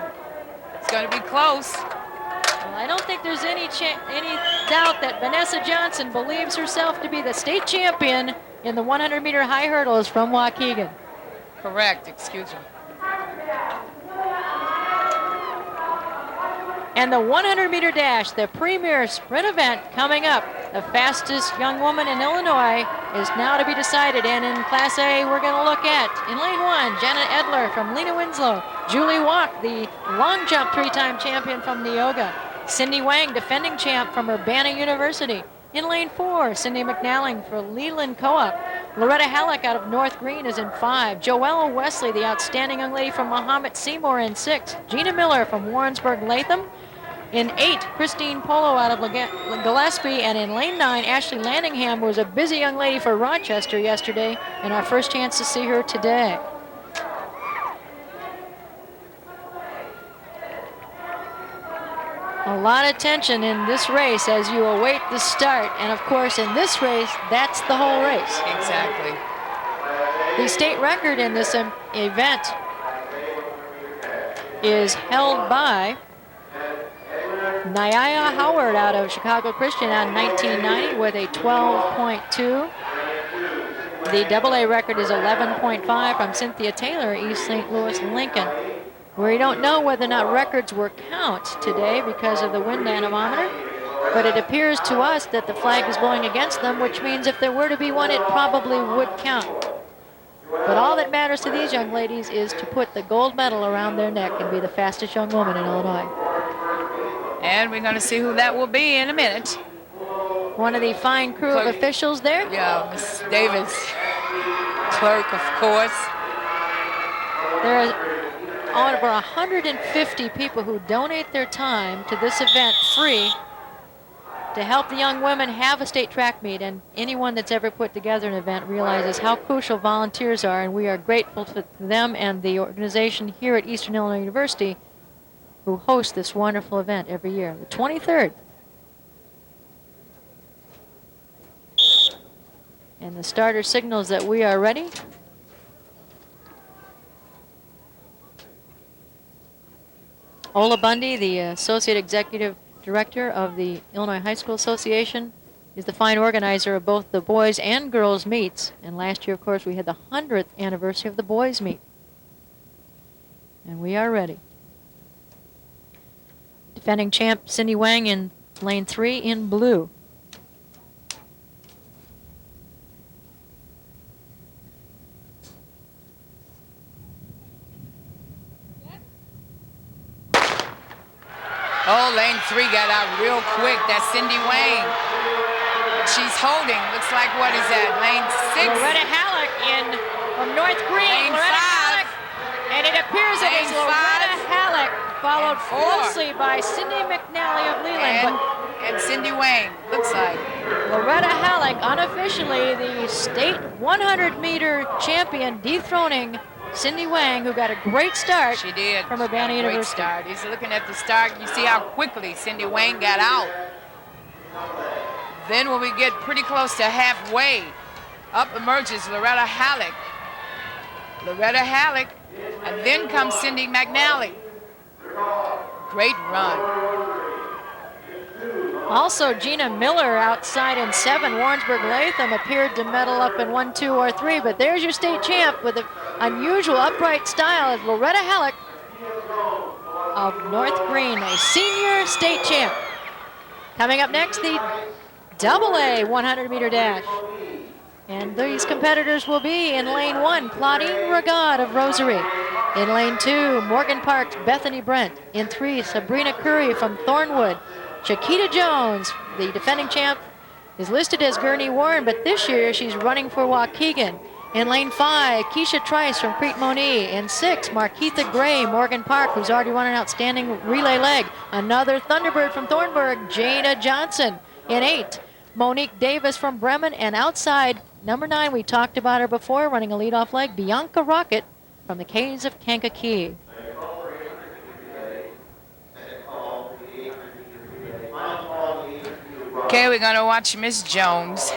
It's going to be close. Well, I don't think there's any doubt that Vanessa Johnson believes herself to be the state champion in the 100-meter high hurdles from Waukegan. Correct, excuse me. And the 100-meter dash, the premier sprint event coming up. The fastest young woman in Illinois is now to be decided. And in Class A, we're going to look at, in lane 1, Janet Edler from Lena Winslow. Julie Walk, the long jump 3-time champion from Neoga. Cindy Wang, defending champ from Urbana University. In lane 4, Cindy McNalling for Leland Co-op. Loretta Halleck out of North Green is in 5. Joella Wesley, the outstanding young lady from Mahomet Seymour, in 6. Gina Miller from Warrensburg Latham. In 8, Christine Polo out of Gillespie. And in lane 9, Ashley Landingham, who was a busy young lady for Rochester yesterday, and our first chance to see her today. A lot of tension in this race as you await the start. And of course, in this race, that's the whole race. Exactly. The state record in this event is held by Nyaya Howard out of Chicago Christian on 1990 with a 12.2. The AA record is 11.5 from Cynthia Taylor, East St. Louis Lincoln. We don't know whether or not records were count today because of the wind anemometer, but it appears to us that the flag is blowing against them, which means if there were to be one, it probably would count. But all that matters to these young ladies is to put the gold medal around their neck and be the fastest young woman in Illinois. And we're going to see who that will be in a minute. One of the fine crew of officials there. Yeah, Miss Davis, clerk, of course. There are over 150 people who donate their time to this event free to help the young women have a state track meet, and anyone that's ever put together an event realizes how crucial volunteers are, and we are grateful to them and the organization here at Eastern Illinois University who host this wonderful event every year, the 23rd. And the starter signals that we are ready. Ola Bundy, the Associate Executive Director of the Illinois High School Association, is the fine organizer of both the boys and girls meets. And last year, of course, we had the 100th anniversary of the boys meet. And we are ready. Defending champ Cindy Wang in lane 3 in blue. Oh, lane 3 got out real quick. That's Cindy Wayne. She's holding. Looks like, what is that? Lane 6. Loretta Halleck from North Green. Lane Loretta 5. Halleck. And it appears it is Lane Loretta 5. Halleck, followed And 4. closely by Cindy McNally of Leland. And Cindy Wayne, looks like. Loretta Halleck, unofficially the state 100-meter champion, dethroning Cindy Wang, who got a great start. She did. From Urbana Great University. start. He's looking at the start. You see how quickly Cindy Wayne got out. Then when we get pretty close to halfway, up emerges Loretta Halleck. Loretta Halleck, and then comes Cindy McNally. Great run. Also, Gina Miller outside in 7. Warrensburg Latham appeared to medal up in 1, 2, or 3, but there's your state champ with an unusual upright style as Loretta Halleck of North Green, a senior state champ. Coming up next, the AA 100-meter dash. And these competitors will be in lane 1, Claudine Regard of Rosary. In lane 2, Morgan Park's Bethany Brent. In 3, Sabrina Curry from Thornwood. Shakita Jones, the defending champ, is listed as Gurney Warren, but this year she's running for Waukegan. In lane 5, Keisha Trice from Crete Moni. In 6, Markeitha Gray, Morgan Park, who's already run an outstanding relay leg. Another Thunderbird from Thornburg, Jada Johnson. In 8, Monique Davis from Bremen. And outside, number 9, we talked about her before, running a leadoff leg, Bianca Rocket from the Caves of Kankakee. Okay, we're going to watch Miss Jones,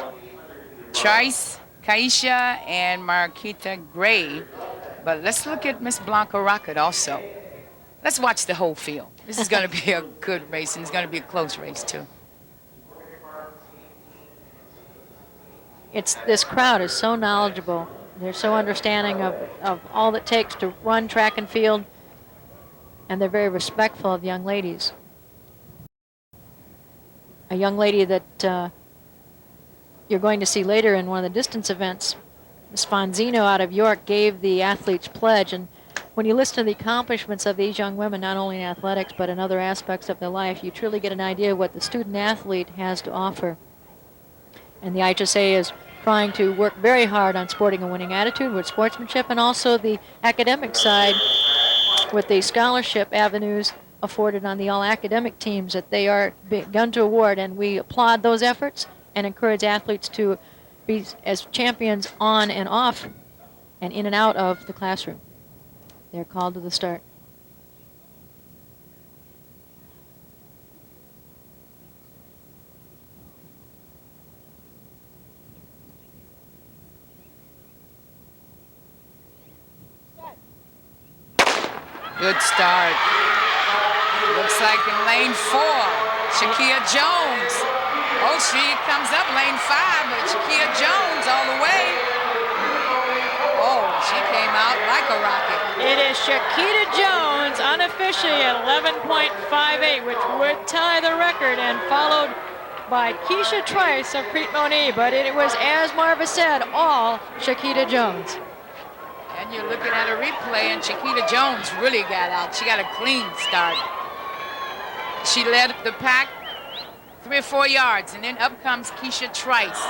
Trice, Kaisha, and Markeitha Gray. But let's look at Miss Blanca Rocket also. Let's watch the whole field. This is going to be a good race, and it's going to be a close race, too. This crowd is so knowledgeable. They're so understanding of all it takes to run track and field, and they're very respectful of young ladies. A young lady that you're going to see later in one of the distance events, Ms. Fonzino out of York, gave the athletes pledge. And when you listen to the accomplishments of these young women, not only in athletics but in other aspects of their life, you truly get an idea of what the student athlete has to offer. And the IHSA is trying to work very hard on sporting a winning attitude with sportsmanship, and also the academic side with the scholarship avenues afforded on the all-academic teams that they are begun to award. And we applaud those efforts and encourage athletes to be as champions on and off and in and out of the classroom. They're called to the start. Good start. Looks like in lane 4, Shakia Jones. Oh, she comes up lane 5, but Shakia Jones all the way. Oh, she came out like a rocket. It is Shakita Jones, unofficially at 11.58, which would tie the record, and followed by Keisha Trice of Crete Moni. But it was, as Marva said, all Shakita Jones. And you're looking at a replay, and Shakita Jones really got out. She got a clean start. She led the pack 3 or 4 yards, and then up comes Keisha Trice.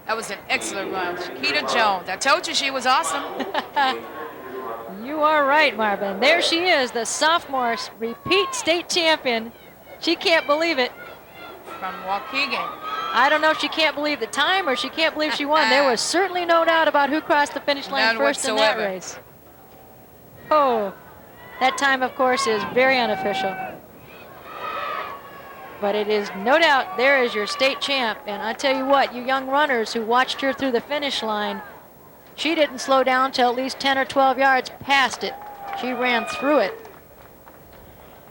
That was an excellent run. Shakita Jones. I told you she was awesome. You are right, Marvin. There she is, the sophomore repeat state champion. She can't believe it. From Waukegan. I don't know if she can't believe the time or she can't believe she won. There was certainly no doubt about who crossed the finish line None first whatsoever. in that race. Oh, that time, of course, is very unofficial. But it is no doubt there is your state champ. And I tell you what, you young runners who watched her through the finish line, she didn't slow down till at least 10 or 12 yards past it. She ran through it.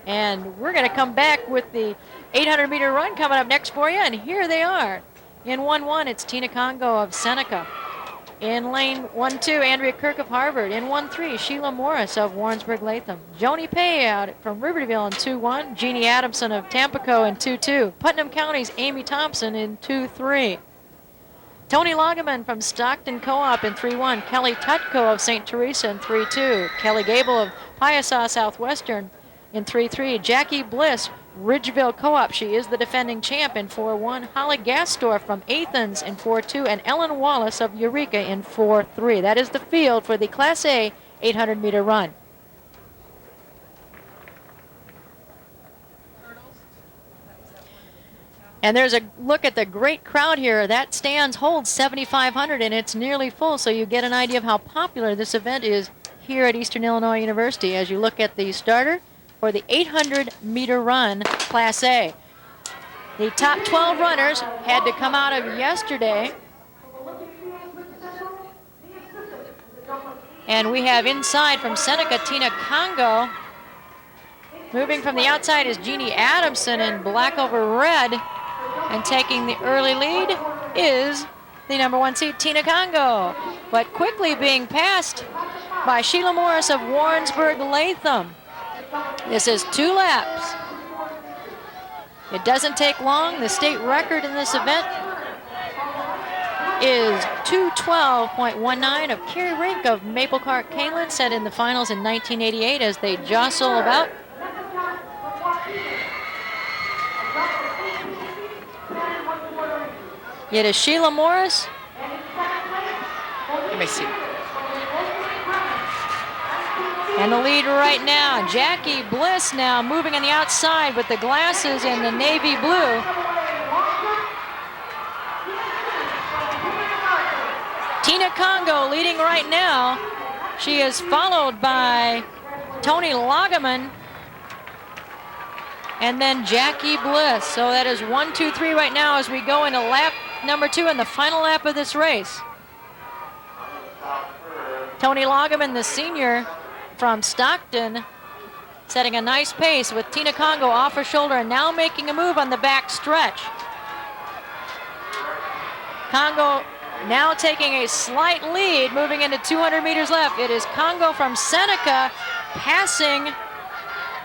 And we're going to come back with the 800-meter run coming up next for you, and here they are. In 1-1, it's Tina Congo of Seneca. In lane 1-2, Andrea Kirk of Harvard. In 1-3, Sheila Morris of Warrensburg Latham. Joni Pay out from Riverville in 2-1. Jeannie Adamson of Tampico in 2-2. Putnam County's Amy Thompson in 2-3. Tony Loggeman from Stockton Co-op in 3-1. Kelly Tutko of St. Teresa in 3-2. Kelly Gable of Piasa Southwestern. in 3-3. Jackie Bliss, Ridgeville Co-op. She is the defending champ in 4-1. Holly Gastor from Athens in 4-2. And Ellen Wallace of Eureka in 4-3. That is the field for the Class A 800-meter run. And there's a look at the great crowd here. That stands holds 7,500 and it's nearly full, so you get an idea of how popular this event is here at Eastern Illinois University as you look at the starter for the 800-meter run, Class A. The top 12 runners had to come out of yesterday. And we have inside from Seneca, Tina Congo. Moving from the outside is Jeannie Adamson in black over red. And taking the early lead is the number 1 seed, Tina Congo. But quickly being passed by Sheila Morris of Warrensburg Latham. This is 2 laps. It doesn't take long. The state record in this event is 2:12.19 of Carrie Rink of Maple Park Canelan, set in the finals in 1988 as they jostle about. It is Sheila Morris. Let me see. And the lead right now, Jackie Bliss now moving on the outside with the glasses in the navy blue. Tina Congo leading right now. She is followed by Tony Lagaman and then Jackie Bliss. So that is 1, 2, 3 right now as we go into lap number 2 and the final lap of this race. Tony Lagaman, the senior from Stockton, setting a nice pace with Tina Congo off her shoulder and now making a move on the back stretch. Congo now taking a slight lead, moving into 200 meters left. It is Congo from Seneca passing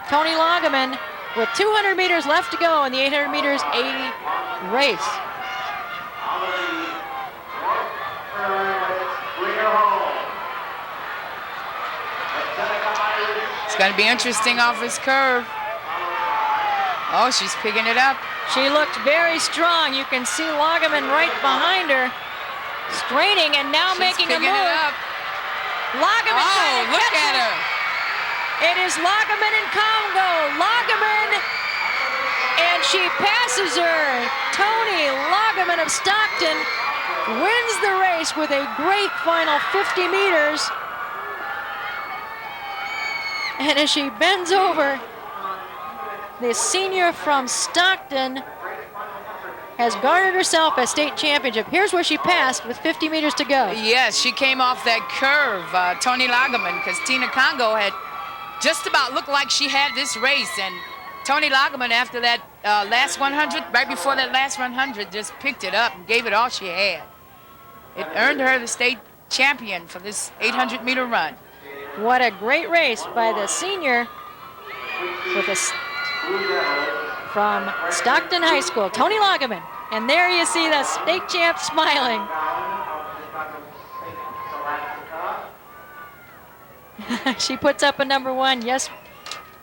Tony Lagaman with 200 meters left to go in the 800 meters 80 race. It's going to be interesting off this curve. Oh, she's picking it up. She looked very strong. You can see Lagaman right behind her, straining and now She's making a picking move. it up. Lagaman trying to look catch at her. It is Lagaman and Congo. Lagaman, and she passes her. Tony Lagaman of Stockton wins the race with a great final 50 meters. And as she bends over, the senior from Stockton has garnered herself a state championship. Here's where she passed with 50 meters to go. Yes, she came off that curve, Tony Lagaman, because Tina Congo had just about looked like she had this race. And Tony Lagaman, after that last 100, right before that last 100, just picked it up and gave it all she had. It earned her the state champion for this 800-meter run. What a great race by the senior with from Stockton High School, Tony Lagaman. And there you see the state champ smiling. She puts up a number 1. Yes,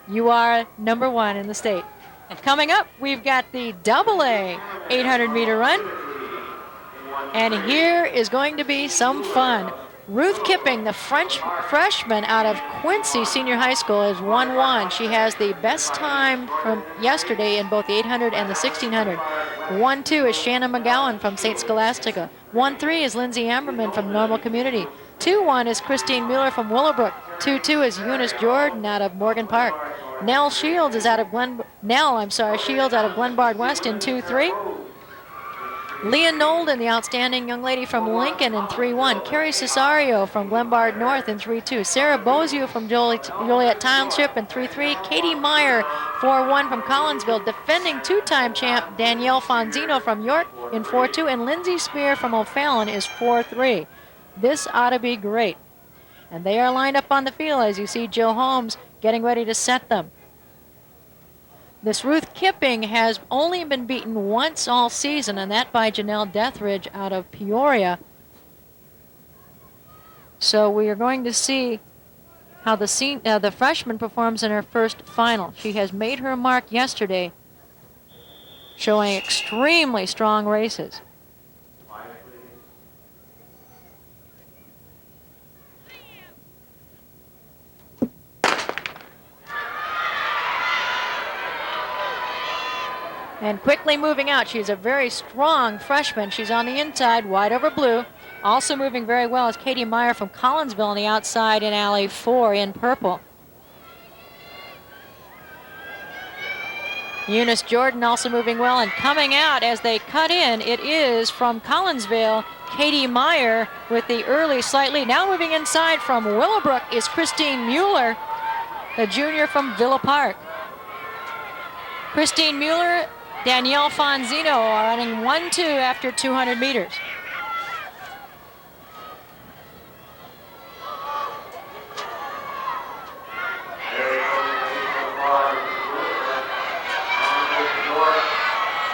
you are number 1 in the state. Coming up, we've got the AA 800-meter run. And here is going to be some fun. Ruth Kipping, the French freshman out of Quincy Senior High School, is 1-1. She has the best time from yesterday in both the 800 and the 1600. 1-2 is Shannon McGowan from St. Scholastica. 1-3 is Lindsay Amberman from Normal Community. 2-1 is Christine Mueller from Willowbrook. 2-2 is Eunice Jordan out of Morgan Park. Shields out of Glenbard West in 2-3. Leah Nolden, the outstanding young lady from Lincoln, in 3-1. Carrie Cesario from Glenbard North in 3-2. Sarah Bozieu from Joliet Township in 3-3. Katie Meyer, 4-1 from Collinsville. Defending 2-time champ Danielle Fonzino from York in 4-2. And Lindsay Spear from O'Fallon is 4-3. This ought to be great. And they are lined up on the field as you see Jill Holmes getting ready to set them. This Ruth Kipping has only been beaten once all season, and that by Janelle Deathridge out of Peoria. So we are going to see how the freshman performs in her first final. She has made her mark yesterday, showing extremely strong races. And quickly moving out. She's a very strong freshman. She's on the inside, wide over blue. Also moving very well is Katie Meyer from Collinsville on the outside in alley 4 in purple. Eunice Jordan also moving well, and coming out as they cut in, it is from Collinsville, Katie Meyer with the early slight lead. Now moving inside from Willowbrook is Christine Mueller, the junior from Villa Park. Christine Mueller, Danielle Fonzino are running 1-2 after 200 meters.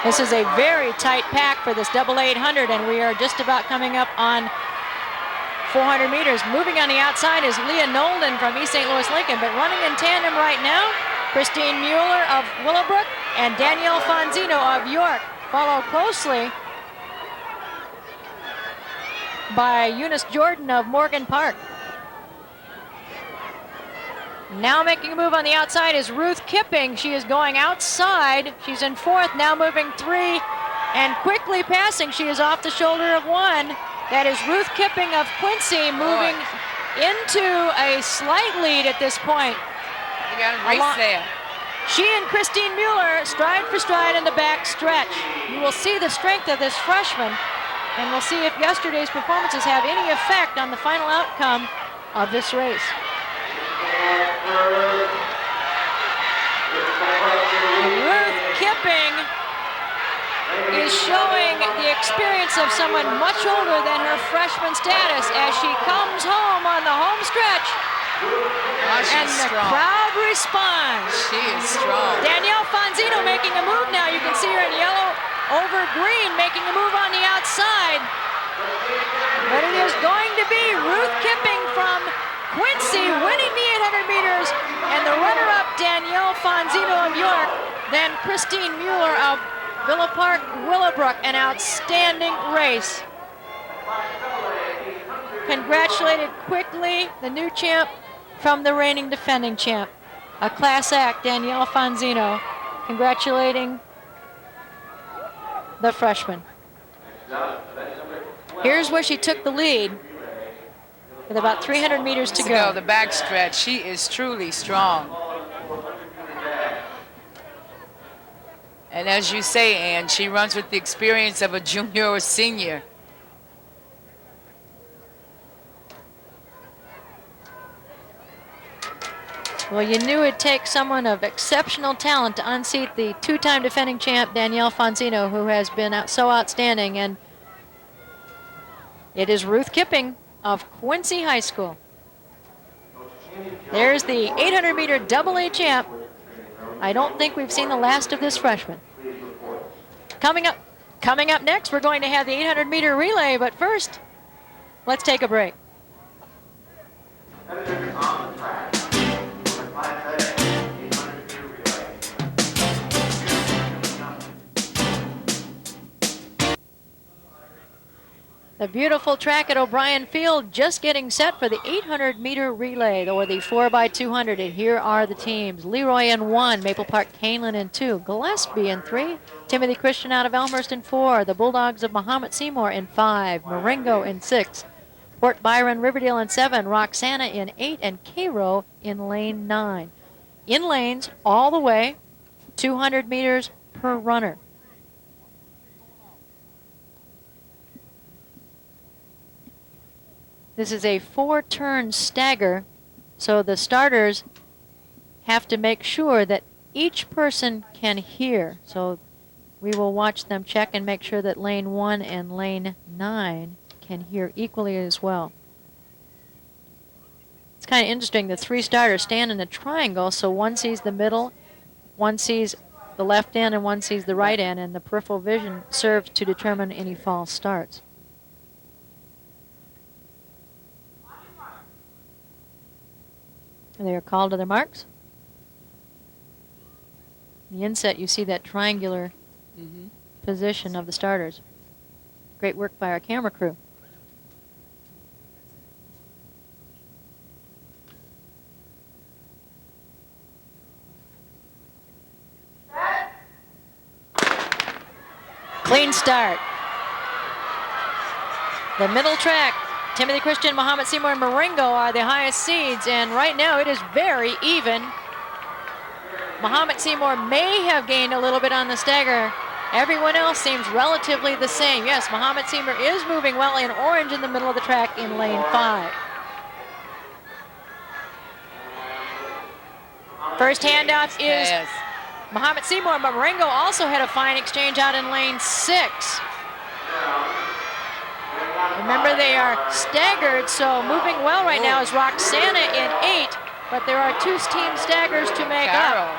This is a very tight pack for this double 800, and we are just about coming up on 400 meters. Moving on the outside is Leah Nolden from East St. Louis Lincoln, but running in tandem right now, Christine Mueller of Willowbrook and Danielle Fonzino of York, followed closely by Eunice Jordan of Morgan Park. Now making a move on the outside is Ruth Kipping. She is going outside. She's in 4th, now moving 3, and quickly passing. She is off the shoulder of 1. That is Ruth Kipping of Quincy moving into a slight lead at this point. You got a race there. She and Christine Mueller stride for stride in the back stretch. You will see the strength of this freshman, and we'll see if yesterday's performances have any effect on the final outcome of this race. Ruth Kipping is showing the experience of someone much older than her freshman status as she comes home on the home stretch. And the crowd responds. She is strong. Danielle Fonzino making a move now. You can see her in yellow over green, making a move on the outside. But it is going to be Ruth Kipping from Quincy winning the 800 meters, and the runner-up Danielle Fonzino of York, then Christine Mueller of Villa Park Willowbrook. An outstanding race. Congratulated quickly the new champ from the reigning defending champ, a class act, Danielle Fonzino, congratulating the freshman. Here's where she took the lead with about 300 meters to go. The back stretch, she is truly strong. And as you say, Ann, she runs with the experience of a junior or senior. Well, you knew it'd take someone of exceptional talent to unseat the two-time defending champ, Danielle Fonzino, who has been so outstanding. And it is Ruth Kipping of Quincy High School. There's the 800-meter double-A champ. I don't think we've seen the last of this freshman. Coming up next, we're going to have the 800-meter relay, but first, let's take a break. The beautiful track at O'Brien Field just getting set for the 800-meter relay, or the 4x200. And here are the teams. Leroy in 1, Maple Park Canelan in 2, Gillespie in 3, Timothy Christian out of Elmhurst in 4, the Bulldogs of Mahomet Seymour in 5, Marengo in 6, Port Byron Riverdale in 7, Roxana in 8, and Cairo in lane 9. In lanes all the way, 200 meters per runner. This is a 4-turn stagger, so the starters have to make sure that each person can hear. So we will watch them check and make sure that lane 1 and lane 9 can hear equally as well. It's kind of interesting. The 3 starters stand in a triangle, so one sees the middle, one sees the left end, and one sees the right end, and the peripheral vision serves to determine any false starts. They are called to their marks. The inset, you see that triangular position of the starters. Great work by our camera crew. Clean start. The middle track, Timothy Christian, Muhammad Seymour, and Marengo are the highest seeds, and right now it is very even. Muhammad Seymour may have gained a little bit on the stagger. Everyone else seems relatively the same. Yes, Muhammad Seymour is moving well in orange in the middle of the track in lane 5. First handoff is Muhammad Seymour, but Marengo also had a fine exchange out in lane 6. Remember, they are staggered, so moving well right now is Roxana in 8, but there are 2 team staggers to make up.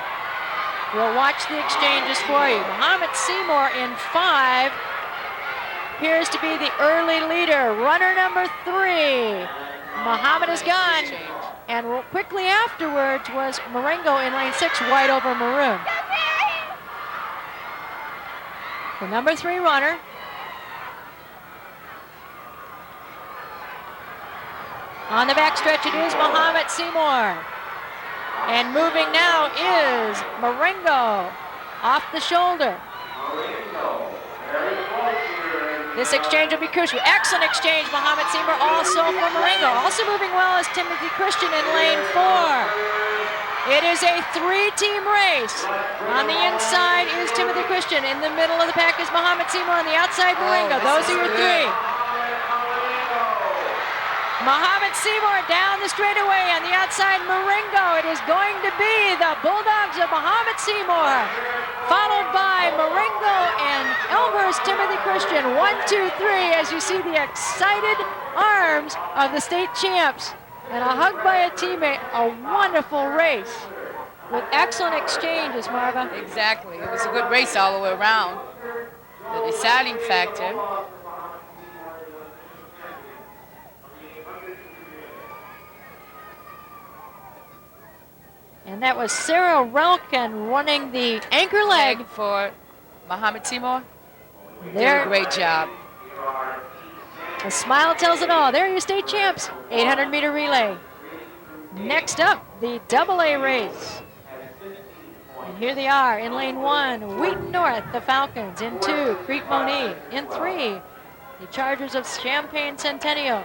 We'll watch the exchanges for you. Muhammad Seymour in 5 appears to be the early leader. Runner number 3. Muhammad is gone, and quickly afterwards was Marengo in lane 6, white over maroon. The number 3 runner. On the backstretch, it is Muhammad Seymour. And moving now is Marengo off the shoulder. This exchange will be crucial. Excellent exchange, Muhammad Seymour, also for Marengo. Also moving well is Timothy Christian in lane 4. It is a 3-team race. On the inside is Timothy Christian. In the middle of the pack is Muhammad Seymour. On the outside, Marengo. Those are your 3. Muhammad Seymour down the straightaway. On the outside, Marengo. It is going to be the Bulldogs of Muhammad Seymour, followed by Marengo and Elmer's Timothy Christian. 1, 2, 3, as you see the excited arms of the state champs. And a hug by a teammate. A wonderful race with excellent exchanges, Marva. Exactly. It was a good race all the way around. The deciding factor. And that was Sarah Relkin running the anchor leg for Muhammad Seymour. Did a great job. A smile tells it all. There are your state champs. 800-meter relay. Next up, the AA race. And here they are in lane 1, Wheaton North, the Falcons. In 2, Crete Monique. In 3, the Chargers of Champaign Centennial.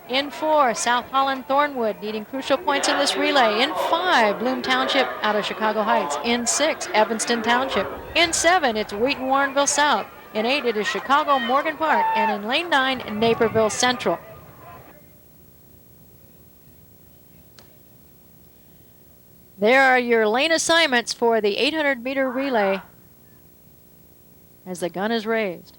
In 4, South Holland Thornwood, needing crucial points in this relay. In 5, Bloom Township out of Chicago Heights. In 6, Evanston Township. In 7, it's Wheaton Warrenville South. In 8, it is Chicago Morgan Park. And in lane 9, Naperville Central. There are your lane assignments for the 800-meter relay as the gun is raised.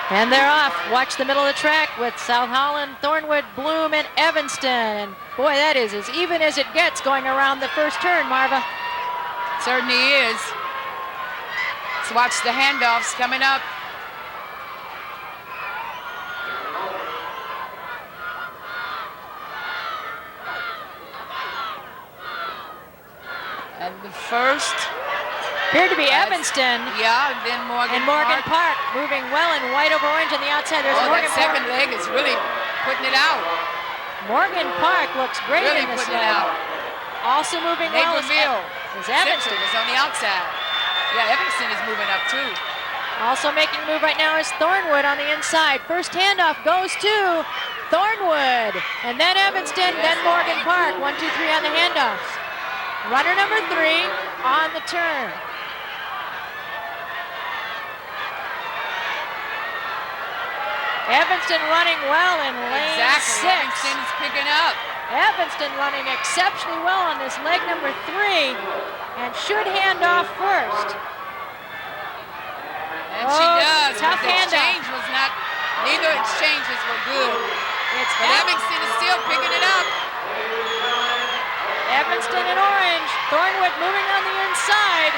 And they're off. Watch the middle of the track with South Holland, Thornwood, Bloom, and Evanston. And boy, that is as even as it gets going around the first turn, Marva. Certainly is. Let's watch the handoffs coming up. And the first appeared to be Evanston. Yeah, and then Morgan Park moving well in white over orange on the outside. There's Morgan that second leg is really putting it out. Morgan Park looks great really in this putting leg. it out. Also moving well is Evanston. Is on the outside. Yeah, Evanston is moving up too. Also making the move right now is Thornwood on the inside. First handoff goes to Thornwood, and then Evanston, then Morgan Park. 1, 2, 3 on the handoffs. Runner number 3 on the turn. Evanston running well in lane 6. Evanston's picking up. Evanston running exceptionally well on this leg number 3 and should hand off first. And she does. Tough The handoff. exchange was not, neither exchanges were good. It's But Evanston is still picking it up. Evanston in orange. Thornwood moving on the inside.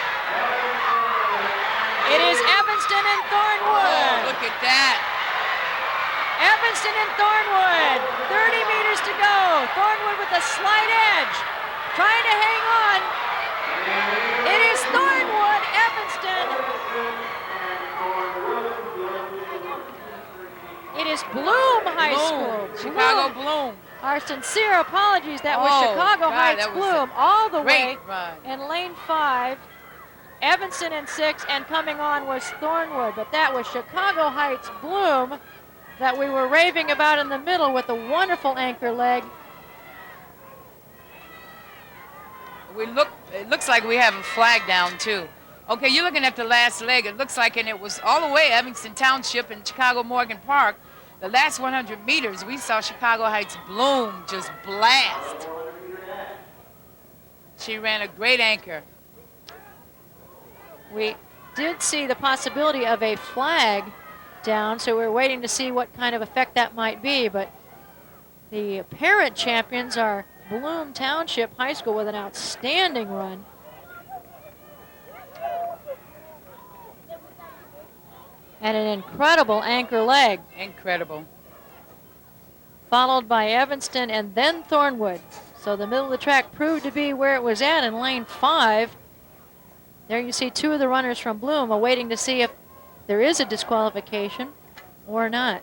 It is Evanston and Thornwood. Oh, look at that. Evanston and Thornwood. 30 meters to go. Thornwood with a slight edge. Trying to hang on. It is Thornwood, Evanston. It is Bloom High School. Chicago Bloom. Our sincere apologies. That was Oh, Chicago God, Heights that was Bloom all the way Great run. in lane 5. Evanston in 6, and coming on was Thornwood. But that was Chicago Heights Bloom that we were raving about in the middle with a wonderful anchor leg. It looks like we have a flag down too. Okay, you're looking at the last leg. It looks like, and it was all the way Evanston Township and Chicago Morgan Park. The last 100 meters, we saw Chicago Heights Bloom just blast. She ran a great anchor. We did see the possibility of a flag down, so we're waiting to see what kind of effect that might be. But the apparent champions are Bloom Township High School with an outstanding run. And an incredible anchor leg. Incredible. Followed by Evanston and then Thornwood. So the middle of the track proved to be where it was at in lane 5. There you see 2 of the runners from Bloom awaiting to see if there is a disqualification or not.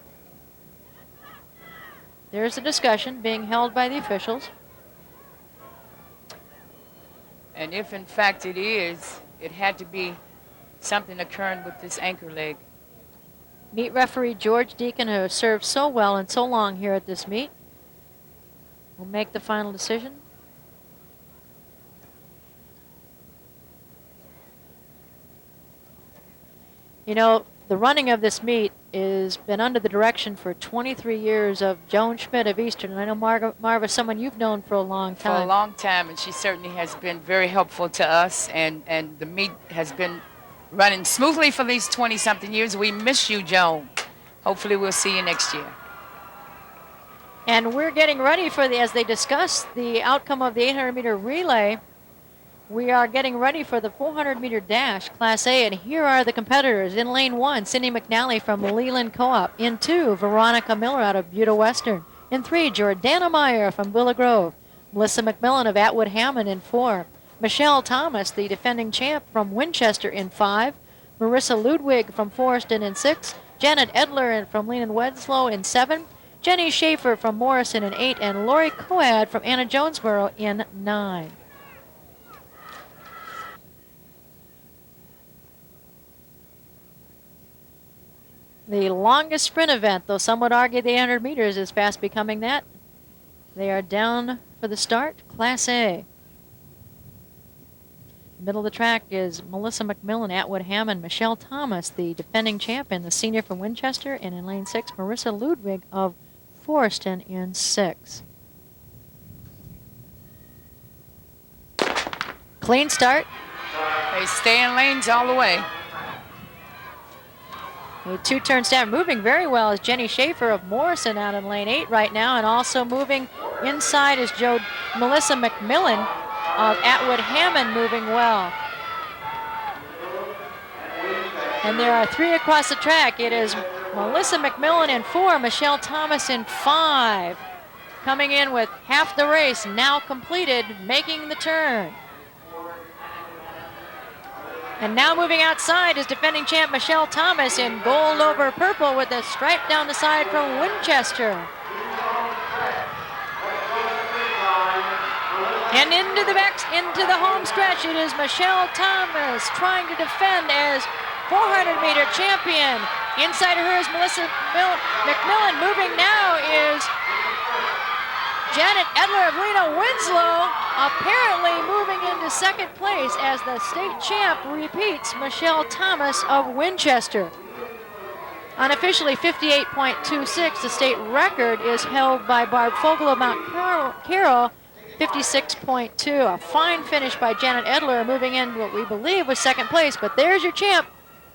There's a discussion being held by the officials. And if in fact it is, it had to be something occurring with this anchor leg. Meet referee George Deacon, who has served so well and so long here at this meet, will make the final decision. You know, the running of this meet has been under the direction for 23 years of Joan Schmidt of Eastern. And I know Marva, someone you've known for a long time. For a long time, and she certainly has been very helpful to us, and the meet has been running smoothly for these 20-something years. We miss you, Joan. Hopefully we'll see you next year. And we're getting ready for as they discuss the outcome of the 800-meter relay, we are getting ready for the 400-meter dash, Class A, and here are the competitors. In lane 1, Cindy McNally from Leland Co-op. In 2, Veronica Miller out of Buda Western. In 3, Jordana Meyer from Willow Grove. Melissa McMillan of Atwood Hammond in 4. Michelle Thomas, the defending champ from Winchester in 5. Marissa Ludwig from Forreston in 6. Janet Edler from Leland Wedslow in 7. Jenny Schaefer from Morrison in 8. And Lori Coad from Anna Jonesboro in 9. The longest sprint event, though some would argue the 800 meters is fast becoming that. They are down for the start, Class A. Middle of the track is Melissa McMillan, Atwood Hammond, Michelle Thomas, the defending champion, the senior from Winchester, and in lane 6, Marissa Ludwig of Forreston in 6. Clean start. They stay in lanes all the way. A 2-turn stand moving very well is Jenny Schaefer of Morrison out in lane 8 right now, and also moving inside is Melissa McMillan of Atwood Hammond moving well. And there are 3 across the track. It is Melissa McMillan in 4, Michelle Thomas in 5. Coming in with half the race now completed, making the turn. And now moving outside is defending champ Michelle Thomas in gold over purple with a stripe down the side from Winchester. And into the home stretch, it is Michelle Thomas trying to defend as 400-meter champion. Inside of her is Melissa McMillan. Moving now is Janet Edler of Lena Winslow, apparently moving into second place as the state champ repeats Michelle Thomas of Winchester. Unofficially 58.26, the state record is held by Barb Fogel of Mount Carroll, 56.2. A fine finish by Janet Edler, moving in what we believe was second place. But there's your champ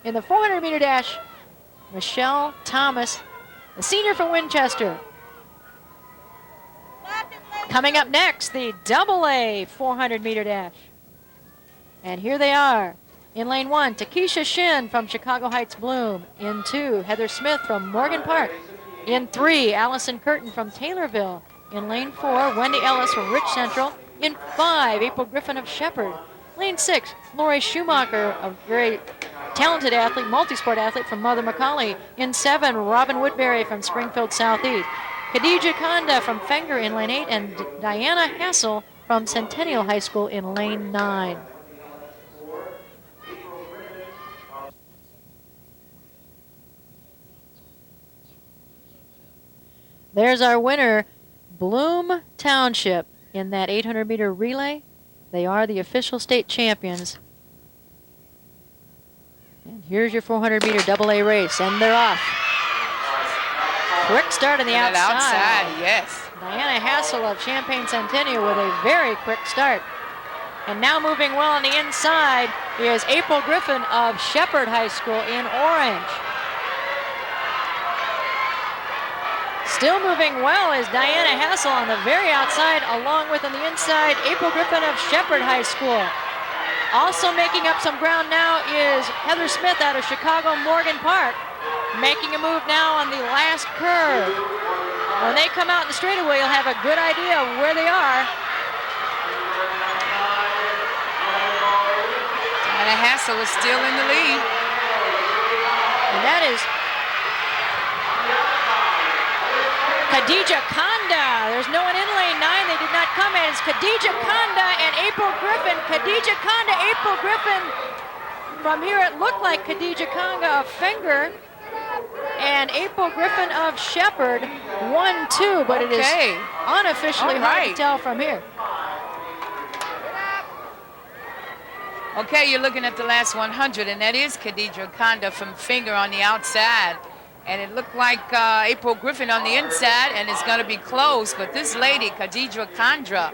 in the 400-meter dash, Michelle Thomas, the senior from Winchester. Coming up next, the AA 400-meter dash. And here they are. In lane 1, Takesha Shin from Chicago Heights Bloom. In 2, Heather Smith from Morgan Park. In 3, Allison Curtin from Taylorville. In lane 4, Wendy Ellis from Rich Central. In 5, April Griffin of Shepherd. Lane 6, Lori Schumacher, a very talented athlete, multi-sport athlete from Mother McCauley. In 7, Robin Woodbury from Springfield Southeast. Khadija Konda from Fenger in lane 8, and Diana Hassel from Centennial High School in lane 9. There's our winner, Bloom Township, in that 800-meter relay. They are the official state champions. And here's your 400-meter AA race, and they're off. Quick start on the outside. Yes. Diana Hassel of Champaign Centennial with a very quick start. And now moving well on the inside is April Griffin of Shepherd High School in orange. Still moving well is Diana Hassel on the very outside, along with on the inside, April Griffin of Shepherd High School. Also making up some ground now is Heather Smith out of Chicago Morgan Park, making a move now on the last curve. When they come out in the straightaway, you'll have a good idea of where they are. Diana Hassel is still in the lead. And that is Khadija Konda. There's no one in lane 9. They did not come in. It's Khadija Konda and April Griffin. Khadija Konda, April Griffin. From here, it looked like Khadija Konda of Fenger and April Griffin of Shepherd. 1-2, but it is unofficially hard to tell from here. Okay, you're looking at the last 100, and that is Khadija Konda from Fenger on the outside. And it looked like April Griffin on the inside, and it's going to be close. But this lady, Khadija Konda,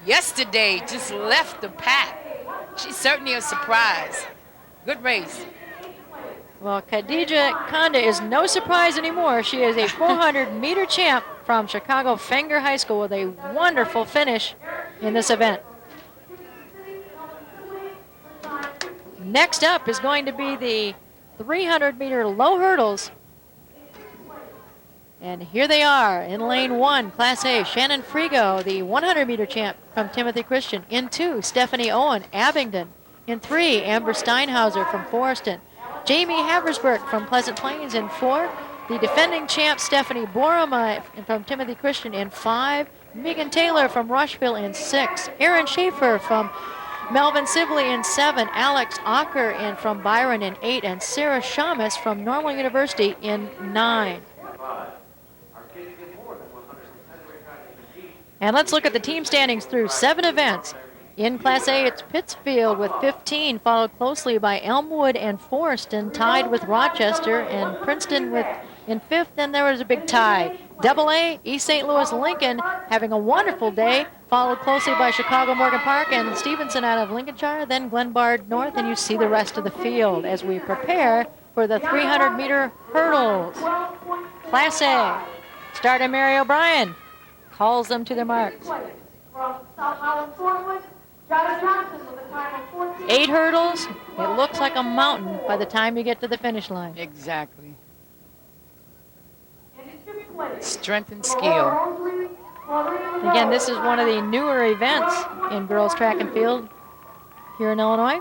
yesterday just left the pack. She's certainly a surprise. Good race. Well, Khadija Konda is no surprise anymore. She is a 400-meter champ from Chicago Fenger High School with a wonderful finish in this event. Next up is going to be the 300-meter low hurdles. And here they are in lane 1, Class A, Shannon Frigo, the 100-meter champ from Timothy Christian. In 2, Stephanie Owen, Abingdon. In 3, Amber Steinhauser from Forreston. Jamie Haversberg from Pleasant Plains. In 4, the defending champ Stephanie Borama from Timothy Christian. In 5, Megan Taylor from Rushville. In 6, Erin Schaefer from Melvin Sibley. In 7, Alex Ocker from Byron. In 8, and Sarah Shamus from Normal University in 9. And let's look at the team standings through 7 events. In Class A, it's Pittsfield with 15, followed closely by Elmwood and Forreston, tied with Rochester, and Princeton in 5th, and there was a big tie. AA, East St. Louis Lincoln having a wonderful day, followed closely by Chicago Morgan Park and Stevenson out of Lincolnshire, then Glenbard North, and you see the rest of the field as we prepare for the 300-meter hurdles. Class A, starter Mary O'Brien calls them to their marks. 8 hurdles, it looks like a mountain by the time you get to the finish line. Exactly. Strength and skill. Again, this is one of the newer events in girls track and field here in Illinois.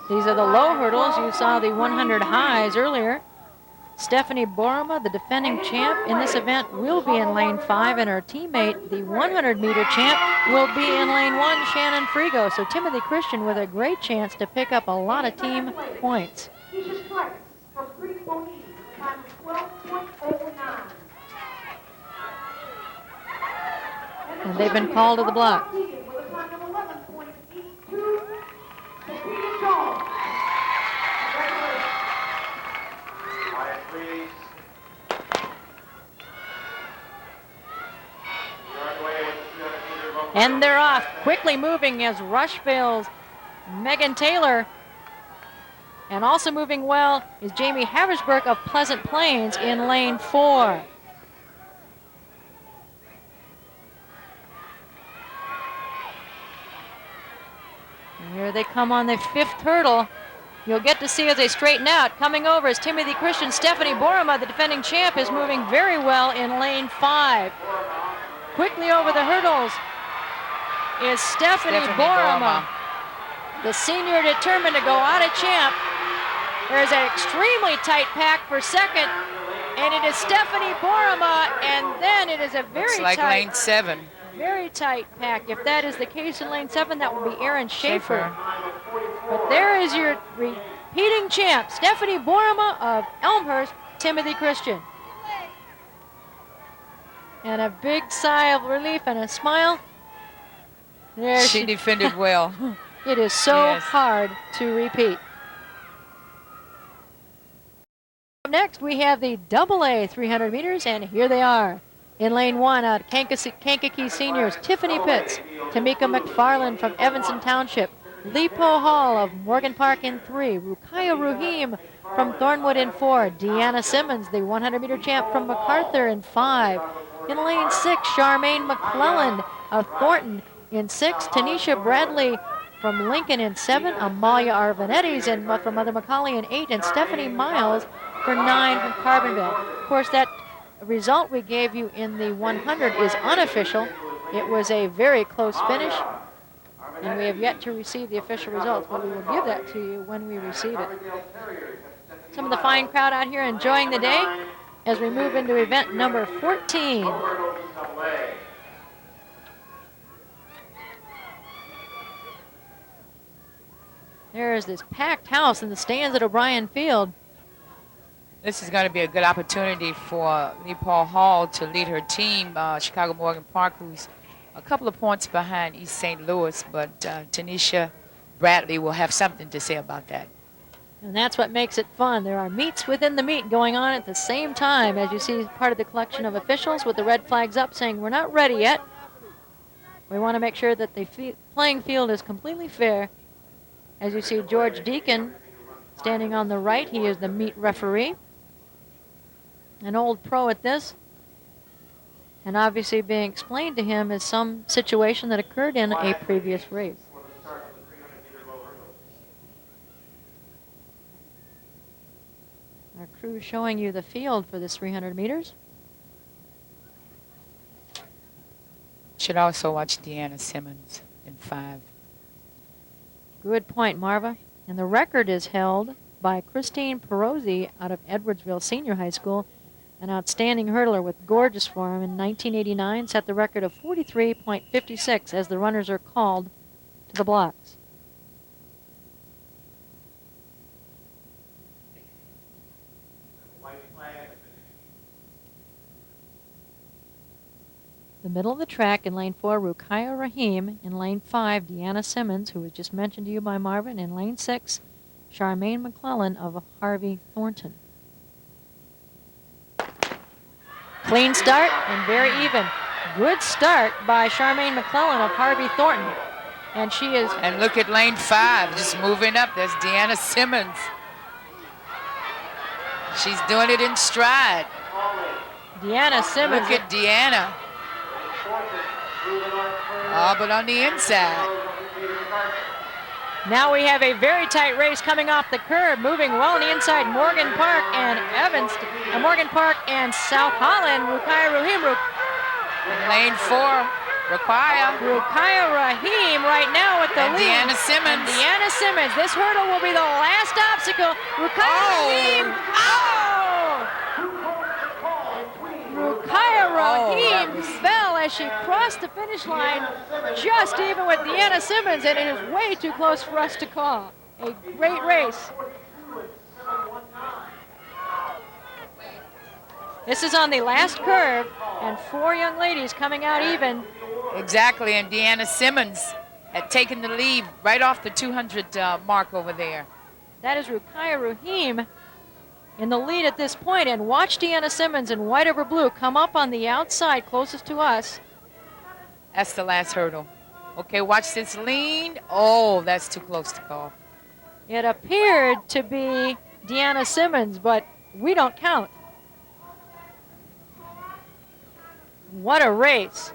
These are the low hurdles. You saw the 100 highs earlier. Stephanie Borama, the defending champ in this event, will be in lane 5, and her teammate, the 100-meter champ, will be in lane 1, Shannon Frigo. So Timothy Christian with a great chance to pick up a lot of team points. And they've been called to the block. And they're off, quickly moving as Rushville's Megan Taylor And also moving well is Jamie Haversberg of Pleasant Plains in lane 4. And here they come on the 5th hurdle. You'll get to see as they straighten out. Coming over is Timothy Christian. Stephanie Borama, the defending champ, is moving very well in lane 5. Quickly over the hurdles is Stephanie Borama. The senior determined to go out of champ. There's an extremely tight pack for second, and it is Stephanie Borama, and then it is a very Looks like lane 7. Very tight pack. If that is the case in lane 7, that will be Aaron Schaefer. But there is your repeating champ, Stephanie Borama of Elmhurst, Timothy Christian. And a big sigh of relief and a smile. There she defended well. It is so hard to repeat. Up next, we have the AA 300 meters, and here they are. In lane 1, out Kankakee Seniors, Tiffany Pitts, Tamika McFarland from Evanston Township, Lipo Hall of Morgan Park in 3, Rukaya Ruhim from Thornwood in 4, Deanna Simmons, the 100-meter champ from MacArthur in 5. In lane 6, Charmaine McClellan of Thornton in 6, Tanisha Bradley from Lincoln in 7, Amalia Arvanettes from Mother McCauley in 8, and Stephanie Miles for 9 from Carbonville. Of course, that result we gave you in the 100 is unofficial. It was a very close finish, and we have yet to receive the official results, but we will give that to you when we receive it. Some of the fine crowd out here enjoying the day as we move into event number 14. There is this packed house in the stands at O'Brien Field. This is going to be a good opportunity for Lee Paul Hall to lead her team, Chicago Morgan Park, who's a couple of points behind East St. Louis, but Tanisha Bradley will have something to say about that. And that's what makes it fun. There are meets within the meet going on at the same time, as you see part of the collection of officials with the red flags up saying we're not ready yet. We want to make sure that the playing field is completely fair. As you see George Deacon standing on the right, he is the meet referee. An old pro at this, and obviously being explained to him as some situation that occurred in a previous race. Our crew showing you the field for this 300 meters. Should also watch Deanna Simmons in 5. Good point, Marva. And the record is held by Christine Perozzi out of Edwardsville Senior High School. An outstanding hurdler with gorgeous form in 1989 set the record of 43.56 as the runners are called to the blocks. The middle of the track in lane 4, Rukaya Rahim. In lane 5, Deanna Simmons, who was just mentioned to you by Marvin. In lane 6, Charmaine McClellan of Harvey Thornton. Clean start and very even. Good start by Charmaine McClellan of Harvey Thornton. And she is... And look at lane 5, just moving up. There's Deanna Simmons. She's doing it in stride. Deanna Simmons. Look at Deanna. Oh, but on the inside. Now we have a very tight race coming off the curb, moving well on the inside. Morgan Park and Evanston, Morgan Park and South Holland. Rukaya Rahim. Lane 4, Rukaya Rahim right now with the and lead. Deanna Simmons. Deanna Simmons. This hurdle will be the last obstacle. Rukaya Rahim. Oh! Rukaya Rahim fell as she crossed the finish line, just even with Deanna Simmons, and it is way too close for us to call. A great race. This is on the last curve, and 4 young ladies coming out even. Exactly, and Deanna Simmons had taken the lead right off the 200 mark over there. That is Rukaya Rahim in the lead at this point, and watch Deanna Simmons in white over blue come up on the outside closest to us. That's the last hurdle. Okay, watch this lean. Oh, that's too close to call. It appeared to be Deanna Simmons, but we don't count. What a race.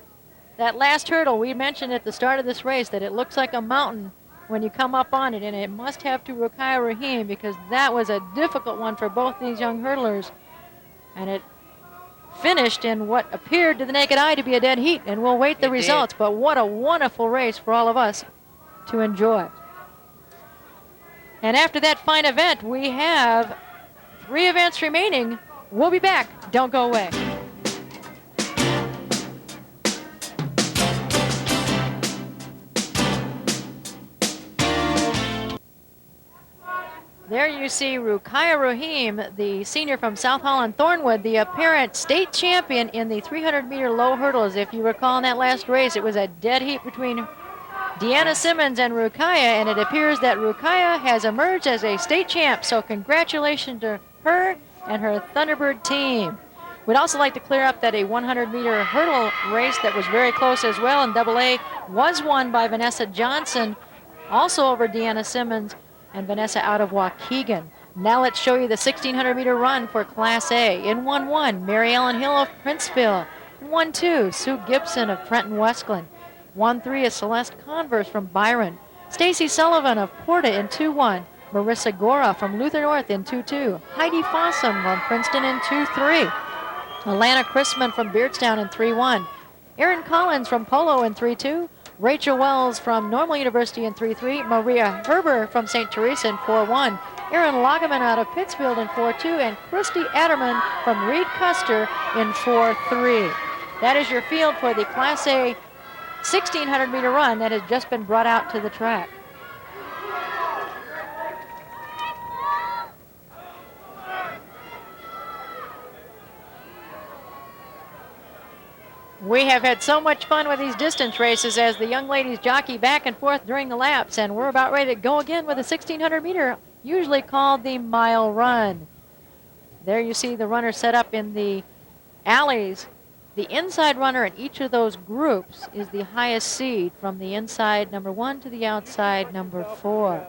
That last hurdle, we mentioned at the start of this race that it looks like a mountain when you come up on it, and it must have to Rukiah Rahim because that was a difficult one for both these young hurdlers. And it finished in what appeared to the naked eye to be a dead heat, and we'll wait the results. But what a wonderful race for all of us to enjoy. And after that fine event, we have 3 events remaining. We'll be back. Don't go away. There you see Rukiah Rahim, the senior from South Holland Thornwood, the apparent state champion in the 300-meter low hurdles. If you recall in that last race, it was a dead heat between Deanna Simmons and Rukiah, and it appears that Rukiah has emerged as a state champ. So congratulations to her and her Thunderbird team. We'd also like to clear up that a 100-meter hurdle race that was very close as well in AA was won by Vanessa Johnson, also over Deanna Simmons, and Vanessa out of Waukegan. Now let's show you the 1,600-meter run for Class A. In 1-1, Mary Ellen Hill of Princeville. In 1-2, Sue Gibson of Trenton Westland. 1-3 is Celeste Converse from Byron. Stacy Sullivan of Porta in 2-1. Marissa Gora from Luther North in 2-2. Heidi Fossum from Princeton in 2-3. Alana Chrisman from Beardstown in 3-1. Erin Collins from Polo in 3-2. Rachel Wells from Normal University in 3-3. Maria Herber from St. Teresa in 4-1. Erin Lagaman out of Pittsfield in 4-2. And Christy Adderman from Reed Custer in 4-3. That is your field for the Class A 1,600-meter run that has just been brought out to the track. We have had so much fun with these distance races as the young ladies jockey back and forth during the laps, and we're about ready to go again with a 1,600-meter, usually called the mile run. There you see the runner set up in the alleys. The inside runner in each of those groups is the highest seed from the inside number 1 to the outside number 4.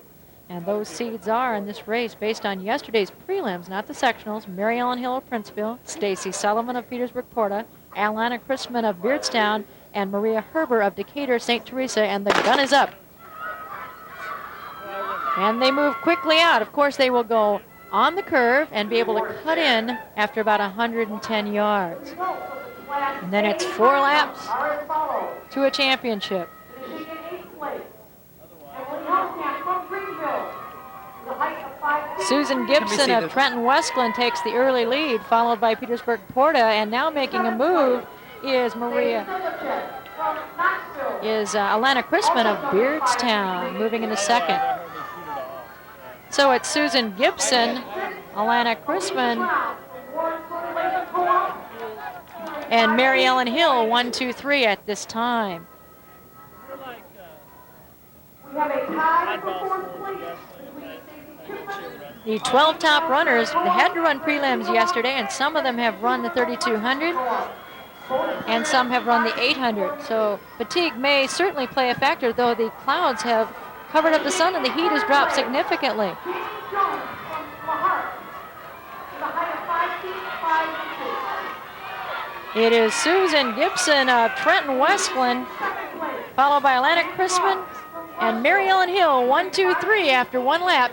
And those seeds are in this race based on yesterday's prelims, not the sectionals. Mary Ellen Hill of Princeville, Stacy Sullivan of Petersburg Porta, Alana Chrisman of Beardstown, and Maria Herber of Decatur St. Teresa, and the gun is up. And they move quickly out. Of course, they will go on the curve and be able to cut in after about 110 yards. And then it's 4 laps to a championship. Susan Gibson of Trenton Westland takes the early lead, followed by Petersburg Porta, and now making a move is Alana Chrisman of Beardstown, moving into second. So it's Susan Gibson, Alana Chrisman, and Mary Ellen Hill, 1, 2, 3 at this time. We have a tie for 4th place. The 12 top runners had to run prelims yesterday, and some of them have run the 3,200, and some have run the 800. So fatigue may certainly play a factor, though the clouds have covered up the sun and the heat has dropped significantly. It is Susan Gibson of Trenton Westland, followed by Alana Chrisman and Mary Ellen Hill, 1, 2, 3 after 1 lap.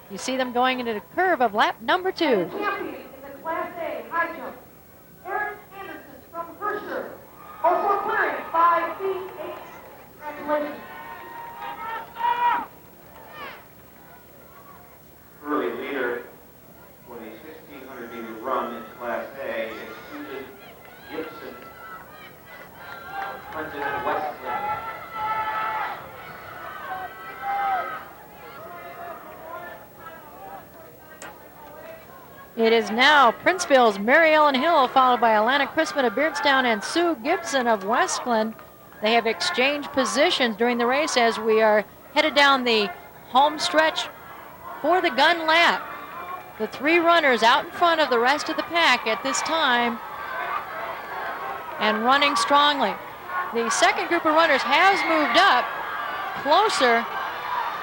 You see them going into the curve of lap number 2. Champion in the Class A high jump, Erin Anderson from Herscher, also clearing 5 feet 8. Congratulations. Early leader for the 1,600-meter run in Class A is Susan Gibson of Trenton Westland. It is now Princeville's Mary Ellen Hill, followed by Alana Chrisman of Beardstown and Sue Gibson of Westland. They have exchanged positions during the race as we are headed down the home stretch for the gun lap. The 3 runners out in front of the rest of the pack at this time and running strongly. The second group of runners has moved up closer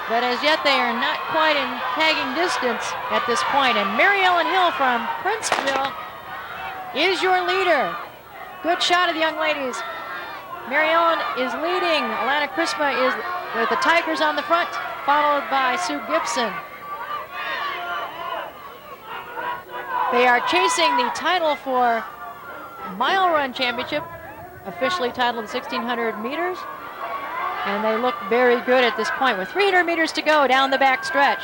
but as yet they are not quite in tagging distance at this point. And Mary Ellen Hill from Princeville is your leader. Good shot of the young ladies. Mary Ellen is leading. Alana Chrisma is with the Tigers on the front, followed by Sue Gibson. They are chasing the title for Mile Run Championship, officially titled 1,600 meters. And they look very good at this point with 300 meters to go down the back stretch.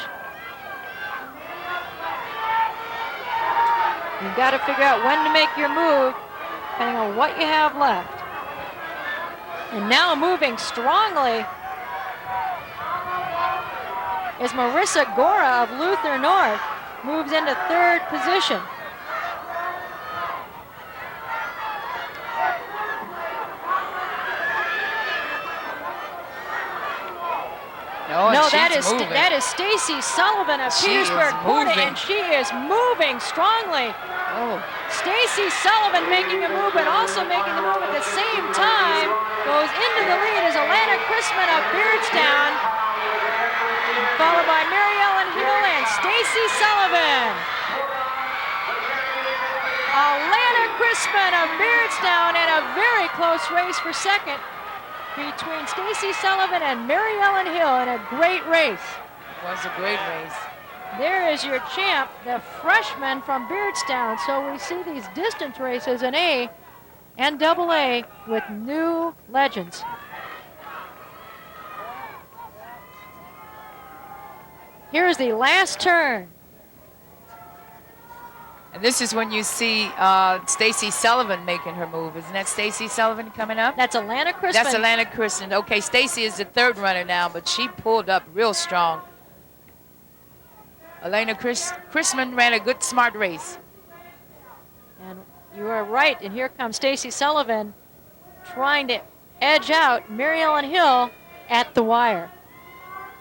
You've got to figure out when to make your move, depending on what you have left. And now moving strongly is Marissa Gora of Luther North, moves into third position. No, that is Stacy Sullivan of Petersburg, Florida, and she is moving strongly. Oh. Stacy Sullivan making a move, but also making the move at the same time. Goes into the lead is Alana Chrisman of Beardstown, followed by Mary Ellen Hill and Stacy Sullivan. Alana Chrisman of Beardstown in a very close race for second between Stacy Sullivan and Mary Ellen Hill in a great race. It was a great race. There is your champ, the freshman from Beardstown. So we see these distance races in A and AA with new legends. Here's the last turn. And this is when you see Stacy Sullivan making her move. Isn't that Stacy Sullivan coming up? That's Alana Chrisman. That's Alana Chrisman. Okay, Stacy is the third runner now, but she pulled up real strong. Alana Chrisman ran a good, smart race. And you are right. And here comes Stacy Sullivan trying to edge out Mary Ellen Hill at the wire.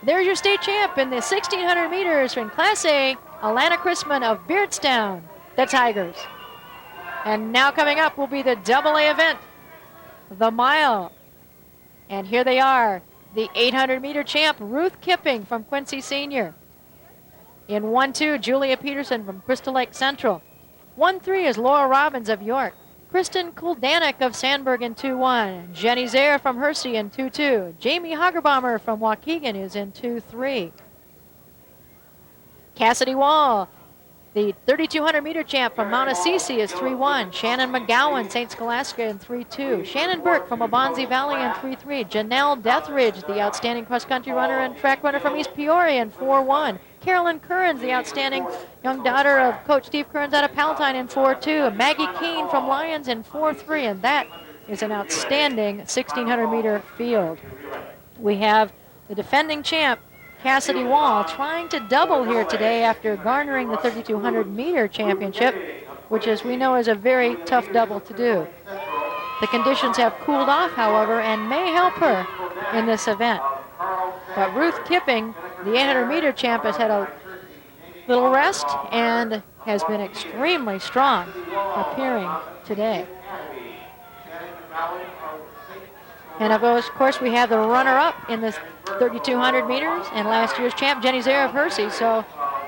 There's your state champ in the 1,600 meters in Class A, Alana Chrisman of Beardstown, the Tigers. And now coming up will be the AA event, the mile. And here they are, the 800-meter champ, Ruth Kipping from Quincy Senior. In 1-2, Julia Peterson from Crystal Lake Central. 1-3 is Laura Robbins of York. Kristen Kuldanek of Sandburg in 2-1. Jenny Zaire from Hersey in 2-2. Jamie Hagerbomber from Waukegan is in 2-3. Cassidy Wall, the 3,200-meter champ from Mount Assisi, is 3-1. Shannon McGowan, St. Scholastica in 3-2. Shannon Burke from Abanzi Valley in 3-3. Janelle Deathridge, the outstanding cross-country runner and track runner from East Peoria in 4-1. Carolyn Currens, the outstanding young daughter of Coach Steve Currens out of Palatine in 4-2. Maggie Keene from Lyons in 4-3, and that is an outstanding 1,600-meter field. We have the defending champ, Cassidy Wall, trying to double here today after garnering the 3,200-meter championship, which, as we know, is a very tough double to do. The conditions have cooled off, however, and may help her in this event. But Ruth Kipping, the 800-meter champ, has had a little rest and has been extremely strong appearing today. And of course, we have the runner-up in this 3,200 meters and last year's champ, Jenny Zaire of Hersey. So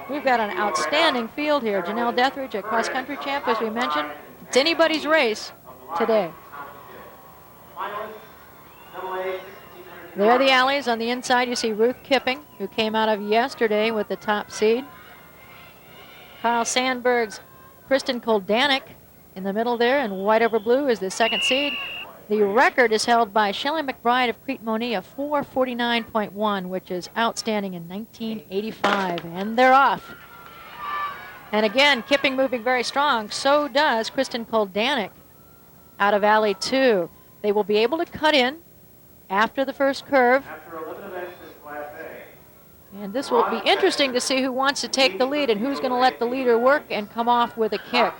we've got an outstanding field here. Janelle Deathridge, a cross-country champ, as we mentioned. It's anybody's race today. There are the alleys. On the inside, you see Ruth Kipping, who came out of yesterday with the top seed. Kyle Sandberg's Kristen Kuldanek in the middle there, and white over blue is the second seed. The record is held by Shelley McBride of Crete Monee, a 4:49.1, which is outstanding in 1985. And they're off. And again, Kipping moving very strong. So does Kristen Kuldanek out of Alley 2. They will be able to cut in after the first curve. And this will be interesting to see who wants to take the lead and who's going to let the leader work and come off with a kick.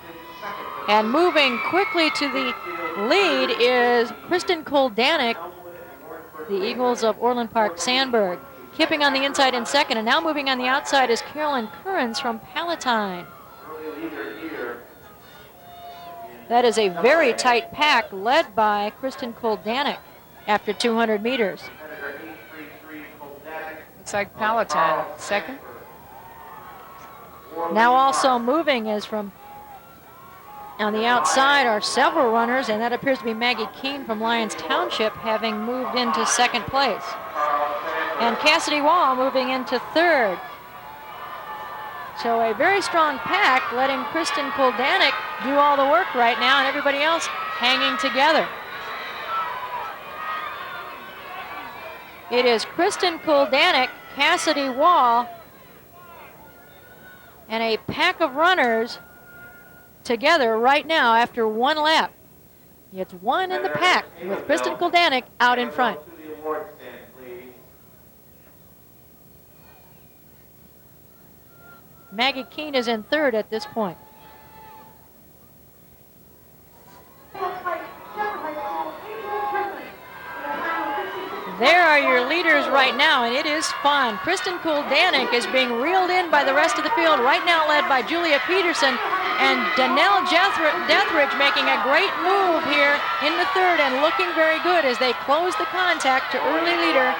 And moving quickly to the lead is Kristen Kuldanek, the Eagles of Orland Park Sandburg. Kipping on the inside in second, and now moving on the outside is Carolyn Currens from Palatine. That is a very tight pack led by Kristen Kuldanek after 200 meters. Looks like Palatine, second. Now also moving is from on the outside are several runners, and that appears to be Maggie Keene from Lyons Township, having moved into second place. And Cassidy Wall moving into third. So a very strong pack, letting Kristen Kuldanek do all the work right now, and everybody else hanging together. It is Kristen Kuldanek, Cassidy Wall, and a pack of runners together right now after one lap. It's one in the pack with Kristen Kuldanek out in front. Maggie Keene is in third at this point. There are your leaders right now, and it is fun. Kristen Kuldanek is being reeled in by the rest of the field, right now led by Julia Peterson, and Danelle Deathridge making a great move here in the third and looking very good as they close the contact to early leader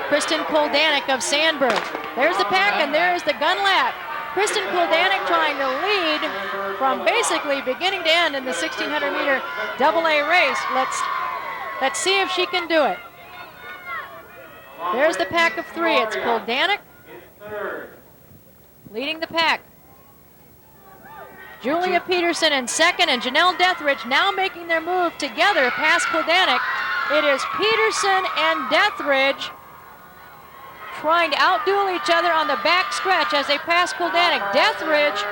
Kristen Kuldanek of Sandburg. There's the pack, and there's the gun lap. Kristen Kuldanek trying to lead from basically beginning to end in the 1600-meter AA race. Let's see if she can do it. There's the pack of three. It's Kuldanek leading the pack. Julia Peterson in second, and Janelle Deathridge now making their move together past Kuldanek. It is Peterson and Deathridge trying to outduel each other on the back stretch as they pass Kuldanek. Deathridge,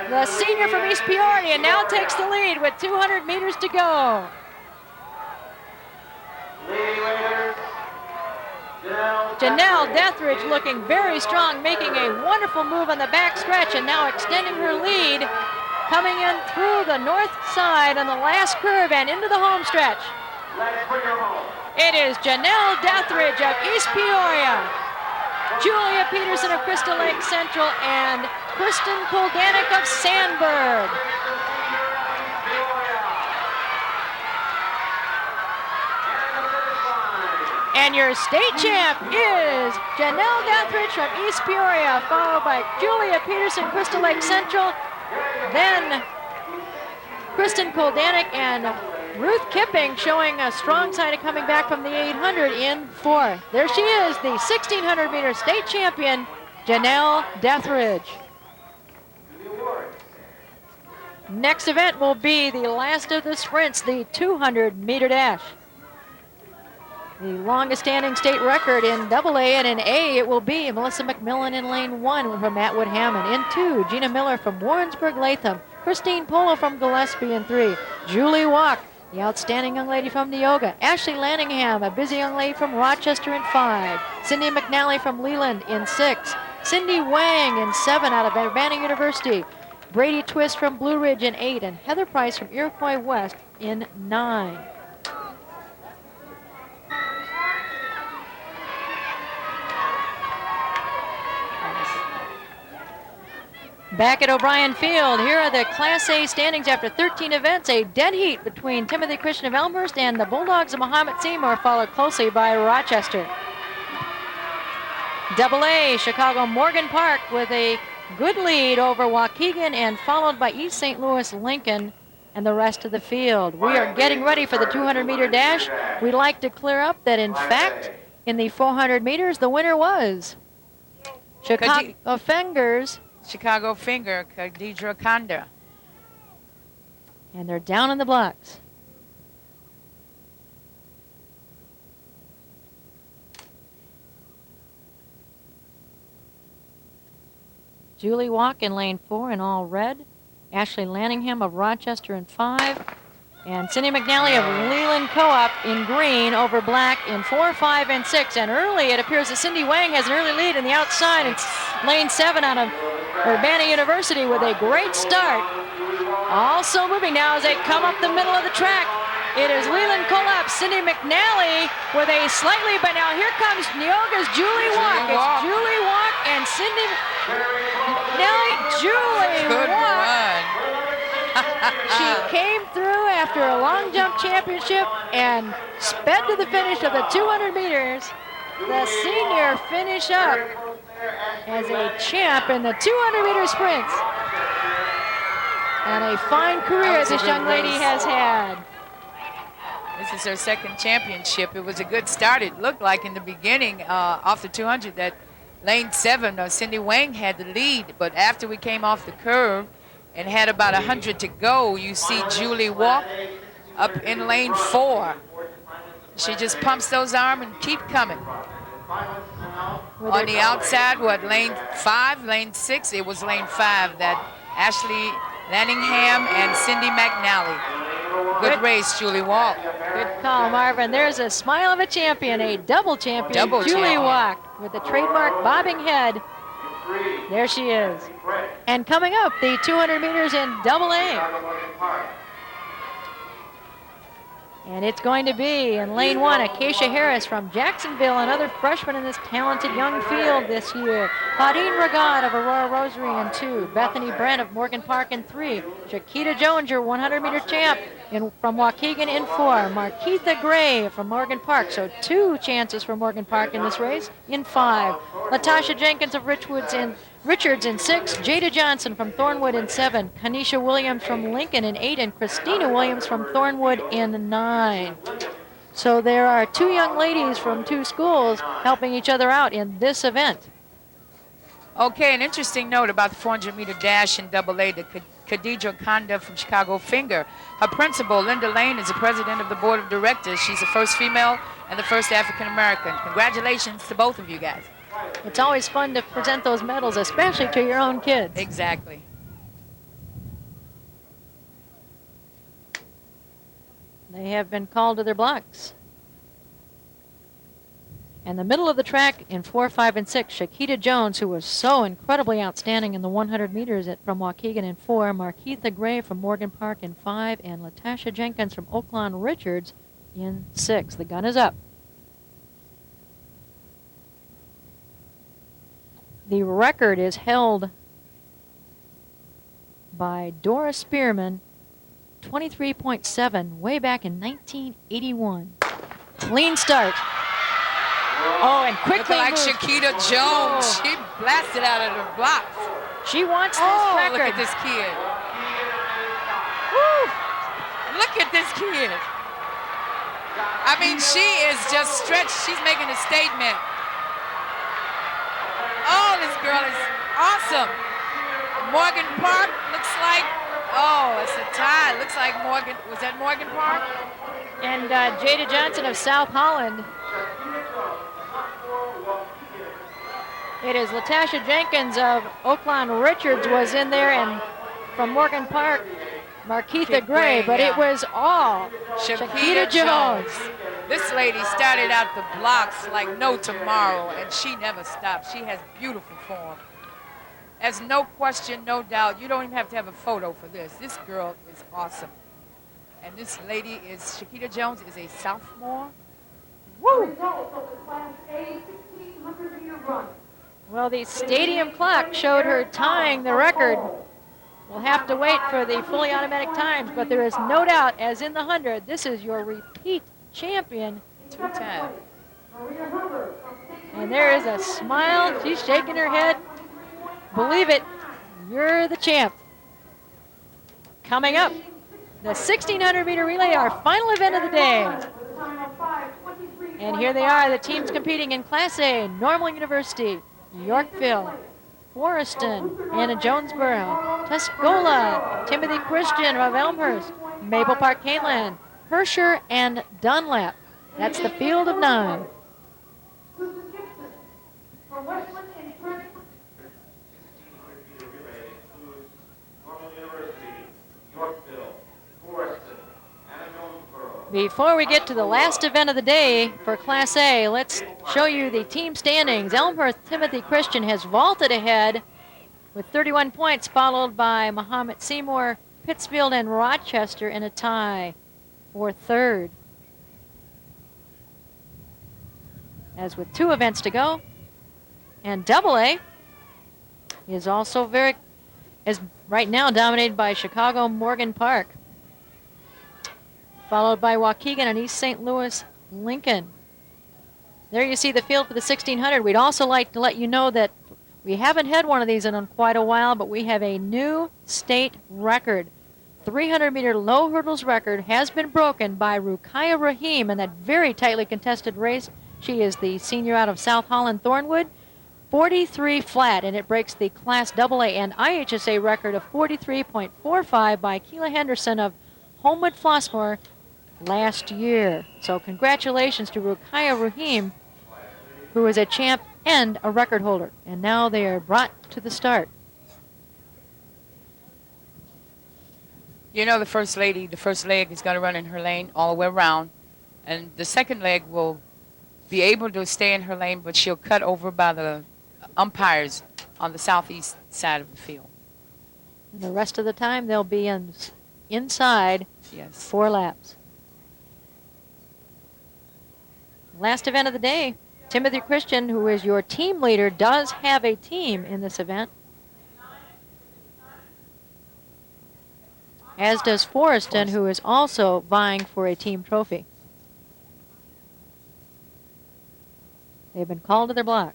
the senior from East Peoria, now takes the lead with 200 meters to go. Janelle Deathridge looking very strong, making a wonderful move on the back stretch and now extending her lead, coming in through the north side on the last curve and into the home stretch. It is Janelle Deathridge of East Peoria, Julia Peterson of Crystal Lake Central, and Kristen Kuldanek of Sandburg. And your state champ is Janelle Deathridge from East Peoria, followed by Julia Peterson, Crystal Lake Central, then Kristen Kuldanek, and Ruth Kipping showing a strong side of coming back from the 800 in fourth. There she is, the 1600-meter state champion, Janelle Deathridge. Next event will be the last of the sprints, the 200-meter dash. The longest standing state record in AA, and in A it will be Melissa McMillan in lane 1 from Atwood Hammond. In 2, Gina Miller from Warrensburg Latham. Christine Polo from Gillespie in 3. Julie Walk, the outstanding young lady from Neoga. Ashley Lanningham, a busy young lady from Rochester in 5. Cindy McNally from Leland in 6. Cindy Wang in 7 out of Urbana University. Brady Twist from Blue Ridge in 8. And Heather Price from Iroquois West in 9. Back at O'Brien Field, here are the Class A standings after 13 events. A dead heat between Timothy Christian of Elmhurst and the Bulldogs of Mahomet Seymour, followed closely by Rochester. AA, Chicago Morgan Park with a good lead over Waukegan and followed by East St. Louis Lincoln and the rest of the field. We are getting ready for the 200-meter dash. We'd like to clear up that, in fact, in the 400 meters, the winner was Chicago Fingers. Chicago Finger, Khadidra Kanda. And they're down in the blocks. Julie Walk in lane 4 in all red. Ashley Lanningham of Rochester in 5. And Cindy McNally of Leland Co-op in green over black in 4, 5, and 6. And early, it appears that Cindy Wang has an early lead in the outside. It's lane 7 out of Urbana University with a great start. Also moving now as they come up the middle of the track. It is Leland Co-op, Cindy McNally with a slightly, but now here comes Neoga's Julie Walk. It's Julie Walk and Cindy McNally. Julie Walk. She came through after a long jump championship and sped to the finish of the 200 meters. the senior finish up as a champ in the 200-meter sprints. And a fine career this young lady has had. This is her second championship. It was a good start. It looked like in the beginning, off the 200, that lane 7, Cindy Wang had the lead. But after we came off the curve and had about 100 to go, you see Julie walk up in lane 4. She just pumps those arms and keep coming. On the outside, lane 5, lane 6? It was lane 5 that Ashley Lanningham and Cindy McNally. Good race, Julie Walk. Good call, Marvin. There's a smile of a champion, a double champion. Julie Walk with the trademark bobbing head. There she is. And coming up, the 200 meters in double A. And it's going to be in lane 1, Acacia Harris from Jacksonville, another freshman in this talented young field this year. Claudine Regaud of Aurora Rosary in 2. Bethany Brent of Morgan Park in 3. Shakita Jones, your 100-meter champ from Waukegan in 4. Markeitha Gray from Morgan Park. So 2 chances for Morgan Park in this race in 5. Latasha Jenkins of Richards in 6, Jada Johnson from Thornwood in 7, Kanisha Williams from Lincoln in 8, and Christina Williams from Thornwood in 9. So there are 2 young ladies from 2 schools helping each other out in this event. Okay, an interesting note about the 400-meter dash in double A, the Khadija Kanda from Chicago Finger. Her principal, Linda Lane, is the president of the board of directors. She's the first female and the first African-American. Congratulations to both of you guys. It's always fun to present those medals, especially to your own kids. Exactly. They have been called to their blocks. And the middle of the track in 4, 5, and 6, Shakita Jones, who was so incredibly outstanding in the 100 meters from Waukegan in 4, Markeitha Gray from Morgan Park in 5, and Latasha Jenkins from Oaklawn Richards in 6. The gun is up. The record is held by Dora Spearman, 23.7, way back in 1981. Clean start. Oh, and quickly like moved. Shakita Jones. Oh. She blasted out of her blocks. She wants this record. Look at this kid. Woo! Look at this kid. I mean, she is just stretched. She's making a statement. Oh, this girl is awesome. Morgan Park looks like, it's a tie. Looks like Morgan, was that Morgan Park? And Jada Johnson of South Holland. It is Latasha Jenkins of Oaklawn Richards was in there, and from Morgan Park, Markeitha Gray, but it was all Shakita Jones. This lady started out the blocks like no tomorrow, and she never stopped. She has beautiful form. There's no question, no doubt. You don't even have to have a photo for this. This girl is awesome. And this lady is, Shakita Jones is a sophomore. Woo! Well, the stadium clock showed her tying the record. We'll have to wait for the fully automatic times, but there is no doubt, as in the 100, this is your repeat champion. 2 times. And there is a smile. She's shaking her head. Believe it, you're the champ. Coming up, the 1,600-meter relay, our final event of the day. And here they are, the teams competing in Class A, Normal University, Yorkville, Forreston, Anna Jonesboro, Tuscola, Timothy Christian of Elmhurst, Maple Park Caneland, Herscher, and Dunlap. That's the field of 9. Before we get to the last event of the day for Class A, let's show you the team standings. Elmhurst Timothy Christian has vaulted ahead with 31 points, followed by Mahomet Seymour, Pittsfield, and Rochester in a tie for 3rd. As with 2 events to go. And Double A is also is right now dominated by Chicago Morgan Park, followed by Waukegan and East St. Louis Lincoln. There you see the field for the 1600. We'd also like to let you know that we haven't had one of these in quite a while, but we have a new state record. 300-meter low hurdles record has been broken by Ruqayya Rahim in that very tightly contested race. She is the senior out of South Holland Thornwood. 43 flat, and it breaks the Class AA and IHSA record of 43.45 by Keela Henderson of Homewood Flossmoor last year. So congratulations to Ruqayya Rahim, who is a champ and a record holder. And now they are brought to the start. You know, the first lady, the first leg is going to run in her lane all the way around, and the second leg will be able to stay in her lane, but she'll cut over by the umpires on the southeast side of the field. And the rest of the time they'll be inside. Yes. 4 laps. Last event of the day, Timothy Christian, who is your team leader, does have a team in this event. As does Forreston, who is also vying for a team trophy. They've been called to their blocks.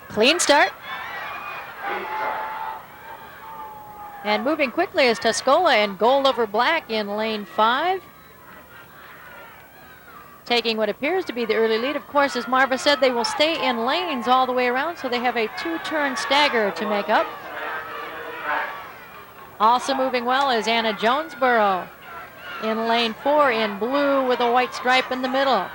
Clean start. And moving quickly is Tuscola in gold over black in lane 5. Taking what appears to be the early lead. Of course, as Marva said, they will stay in lanes all the way around, so they have a 2-turn stagger to make up. Also moving well is Anna Jonesboro in lane 4 in blue with a white stripe in the middle.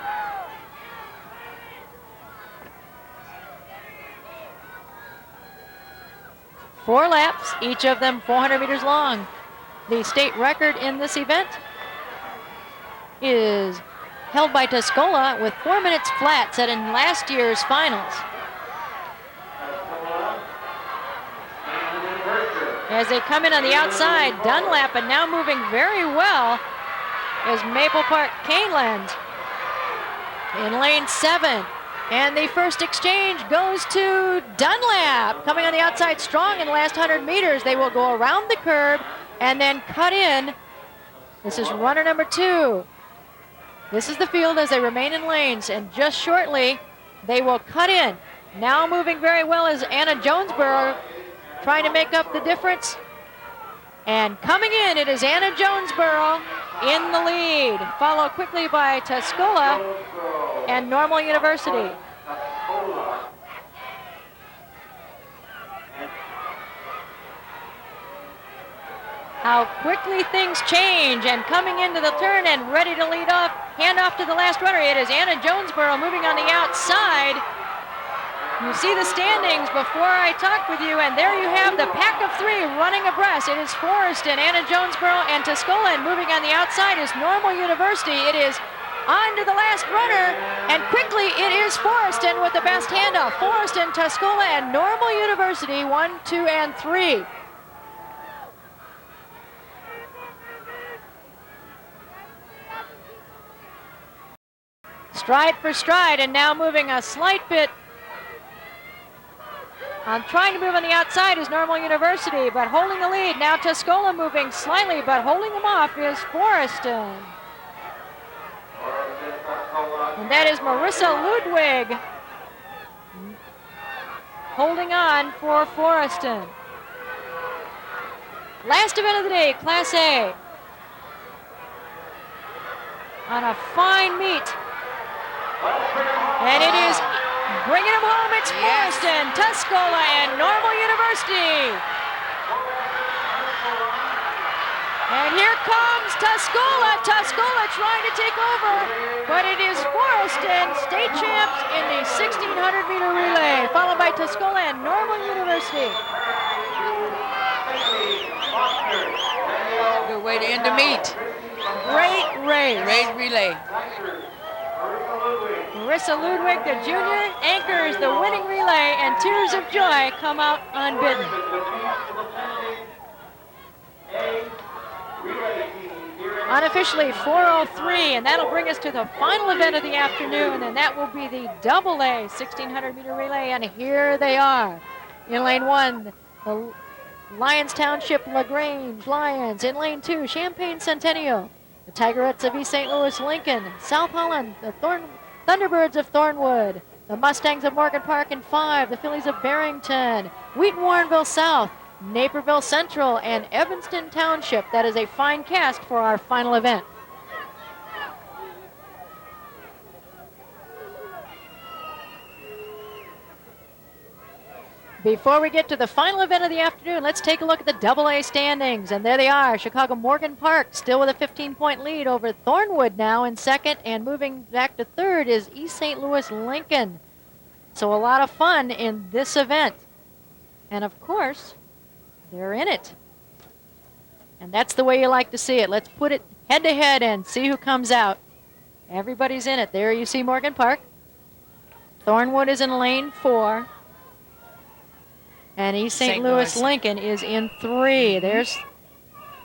Four laps, each of them 400 meters long. The state record in this event is held by Tuscola with 4 minutes flat, set in last year's finals. As they come in on the outside, Dunlap, and now moving very well is Maple Park Caneland in lane 7. And the first exchange goes to Dunlap. Coming on the outside strong in the last 100 meters. They will go around the curb and then cut in. This is runner number 2. This is the field as they remain in lanes, and just shortly they will cut in. Now moving very well is Anna Jonesboro, trying to make up the difference. And coming in, it is Anna Jonesboro in the lead, followed quickly by Tuscola and Normal University. How quickly things change, and coming into the turn and ready to lead off, hand off to the last runner, it is Anna Jonesboro moving on the outside. You see the standings before I talk with you, and there you have the pack of 3 running abreast. It is Forreston, Anna Jonesboro, and Tuscola, and moving on the outside is Normal University. It is on to the last runner, and quickly it is Forreston with the best handoff. Forreston, Tuscola, and Normal University, 1, 2, and 3. Stride for stride, and now moving a slight bit. Trying to move on the outside is Normal University, but holding the lead. Now Tuscola moving slightly, but holding them off is Forreston. And that is Marissa Ludwig holding on for Forreston. Last event of the day, Class A. On a fine meet. And it is bringing them home. It's Forreston, Tuscola, and Normal University. And here comes Tuscola. Tuscola trying to take over, but it is Forreston, state champs in the 1600-meter relay, followed by Tuscola and Normal University. Good way to end the meet. Great race. Great relay. Marissa Ludwig, the junior, anchors the winning relay, and tears of joy come out unbidden. Unofficially 4:03, and that'll bring us to the final event of the afternoon, and that will be the AA 1,600-meter relay, and here they are. In lane 1, the Lyons Township LaGrange Lions. In lane 2, Champaign Centennial, the Tigerettes of East St. Louis Lincoln. South Holland, the Thunderbirds of Thornwood, the Mustangs of Morgan Park in 5, the Phillies of Barrington, Wheaton Warrenville South, Naperville Central, and Evanston Township. That is a fine cast for our final event. Before we get to the final event of the afternoon, let's take a look at the AA standings. And there they are. Chicago Morgan Park still with a 15-point lead over Thornwood now in second, and moving back to third is East St. Louis Lincoln. So a lot of fun in this event. And of course, they're in it. And that's the way you like to see it. Let's put it head to head and see who comes out. Everybody's in it. There you see Morgan Park. Thornwood is in lane 4. And East St. Louis Lincoln is in 3. There's,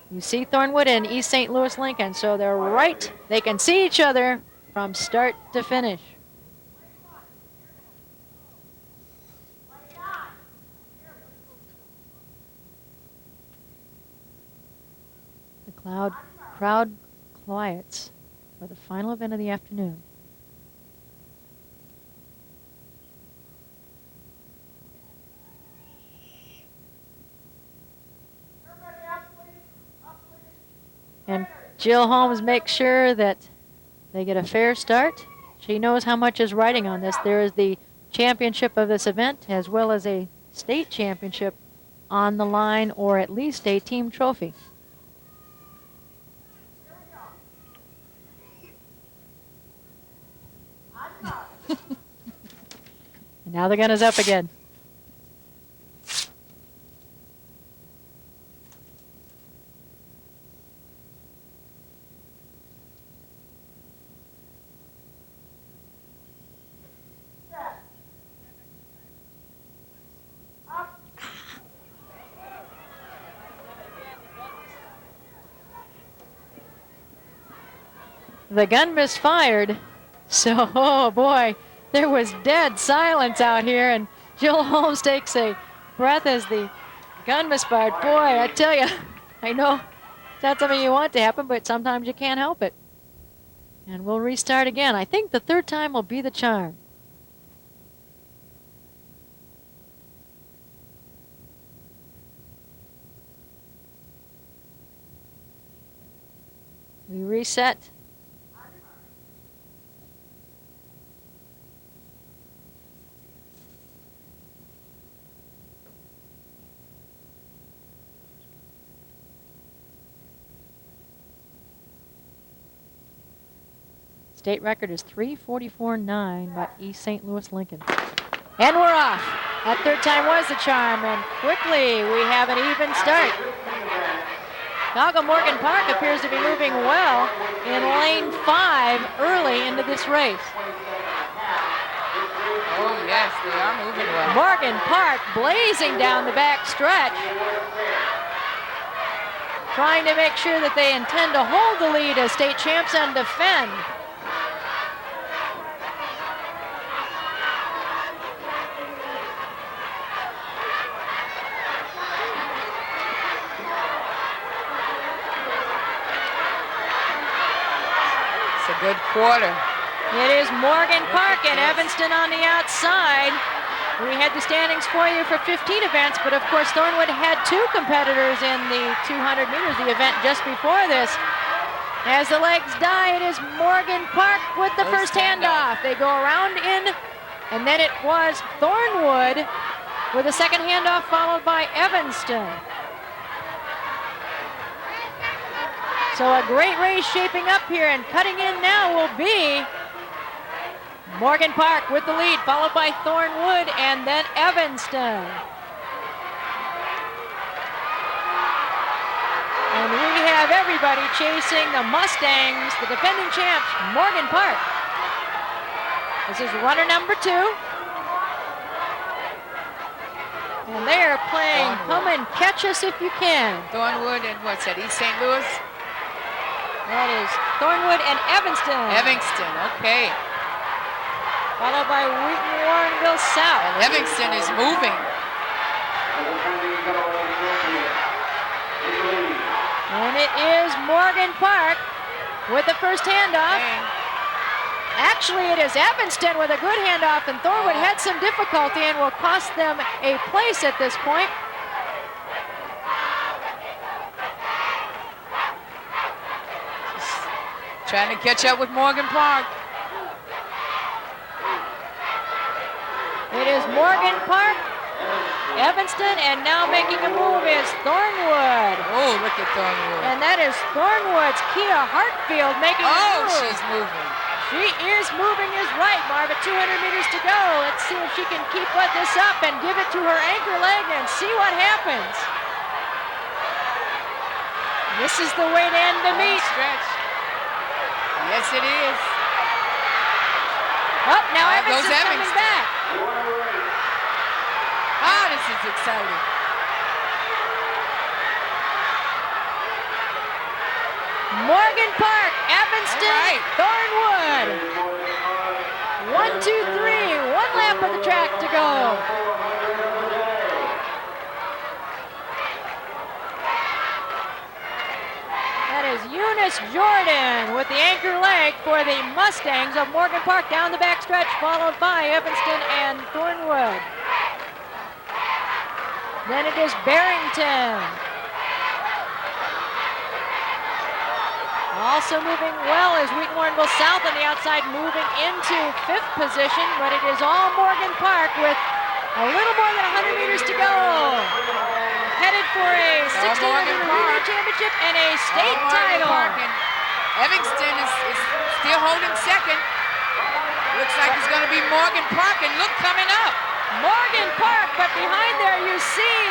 you see Thornwood and East St. Louis Lincoln. So they're right. They can see each other from start to finish. The crowd quiets for the final event of the afternoon. And Jill Holmes makes sure that they get a fair start. She knows how much is riding on this. There is the championship of this event as well as a state championship on the line, or at least a team trophy. And now the gun is up again. The gun misfired, so, oh boy, there was dead silence out here, and Jill Holmes takes a breath as the gun misfired. Boy, I tell you, I know it's not something you want to happen, but sometimes you can't help it. And we'll restart again. I think the third time will be the charm. We reset. State record is 3:44.9 by East St. Louis Lincoln. And we're off. That third time was the charm, and quickly we have an even start. Chicago Morgan Park appears to be moving well in lane 5 early into this race. Oh, yes, they are moving well. Morgan Park blazing down the back stretch, trying to make sure that they intend to hold the lead as state champs and defend. Good quarter. It is Morgan Park and Evanston on the outside. We had the standings for you for 15 events, but of course Thornwood had 2 competitors in the 200 meters, the event just before this. As the legs die, it is Morgan Park with the first handoff. They go around in, and then it was Thornwood with a second handoff, followed by Evanston. So a great race shaping up here, and cutting in now will be Morgan Park with the lead, followed by Thornwood and then Evanston. And we have everybody chasing the Mustangs, the defending champs, Morgan Park. This is runner number 2. And they are playing Come and Catch Us If You Can. Thornwood and what's that, East St. Louis? That is Thornwood and Evanston. Evanston, okay. Followed by Wheaton Warrenville South. And Evanston is moving. And it is Morgan Park with the first handoff. Okay. Actually, it is Evanston with a good handoff, and Thornwood had some difficulty and will cost them a place at this point. Trying to catch up with Morgan Park. It is Morgan Park, Evanston, and now making a move is Thornwood. Oh, look at Thornwood. And that is Thornwood's Kia Hartfield making a move. She's moving. She is moving is right, Marv, at 200 meters to go. Let's see if she can keep this up and give it to her anchor leg and see what happens. This is the way to end the meet. Stretch. Yes, it is. Oh, now There goes Evanston's coming Evanston. back. Ah, this is exciting. Morgan Park, Evanston, All right. Thornwood. 1, 2, 3. One lap of the track to go. That is Eunice Jordan with the anchor leg for the Mustangs of Morgan Park down the backstretch, followed by Evanston and Thornwood. Then it is Barrington. Also moving well is Wheaton Warrenville South on the outside, moving into 5th position, but it is all Morgan Park with a little more than 100 meters to go. Headed for a 1600 relay championship and a state title. And Evanston is still holding second. Looks like it's going to be Morgan Park, and look, coming up. Morgan Park, but behind there you see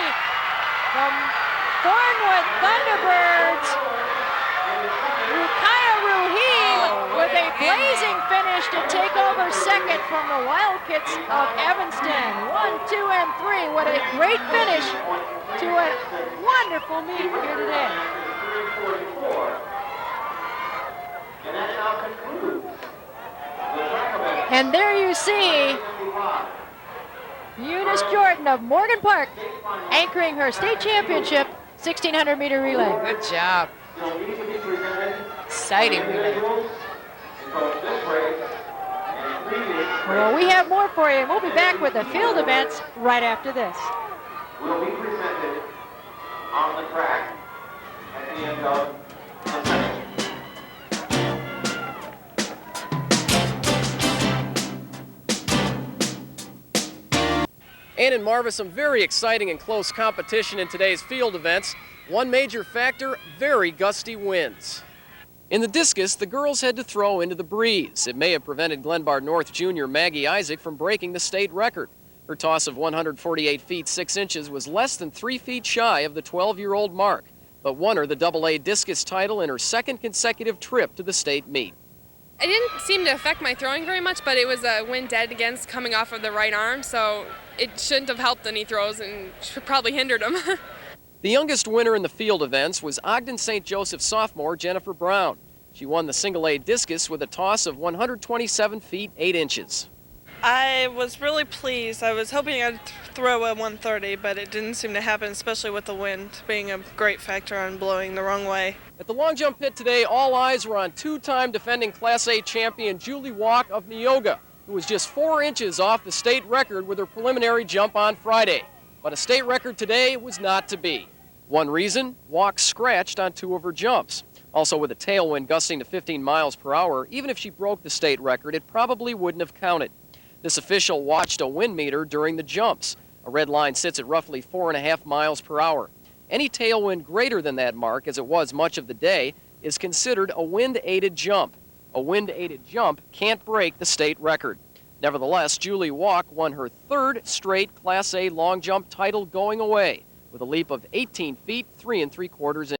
the Thornwood Thunderbirds, Rukaya Ruhim with a blazing finish to take over second from the Wildcats of Evanston. 1, 2, and 3. What a great finish to a wonderful meet here today. And there you see Eunice Jordan of Morgan Park anchoring her state championship 1600 meter relay. Good job. Exciting relay. Well, we have more for you, and we'll be back with the field events right after this. Will be presented on the track at the end of the session. And in Marva, some very exciting and close competition in today's field events. One major factor, very gusty winds. In the discus, the girls had to throw into the breeze. It may have prevented Glenbard North junior Maggie Isaac from breaking the state record. Her toss of 148 feet 6 inches was less than 3 feet shy of the 12-year-old mark, but won her the AA discus title in her second consecutive trip to the state meet. It didn't seem to affect my throwing very much, but it was a wind dead against coming off of the right arm, so it shouldn't have helped any throws and should probably hindered them. The youngest winner in the field events was Ogden St. Joseph sophomore Jennifer Brown. She won the single A discus with a toss of 127 feet 8 inches. I was really pleased. I was hoping I'd throw a 130, but it didn't seem to happen, especially with the wind being a great factor on blowing the wrong way. At the long jump pit today, all eyes were on two-time defending Class A champion Julie Walk of Neoga, who was just 4 inches off the state record with her preliminary jump on Friday. But a state record today was not to be. One reason, Walk scratched on 2 of her jumps. Also, with a tailwind gusting to 15 miles per hour, even if she broke the state record, it probably wouldn't have counted. This official watched a wind meter during the jumps. A red line sits at roughly 4.5 miles per hour. Any tailwind greater than that mark, as it was much of the day, is considered a wind-aided jump. A wind-aided jump can't break the state record. Nevertheless, Julie Walk won her 3rd straight Class A long jump title going away with a leap of 18 feet 3 3/4 inches.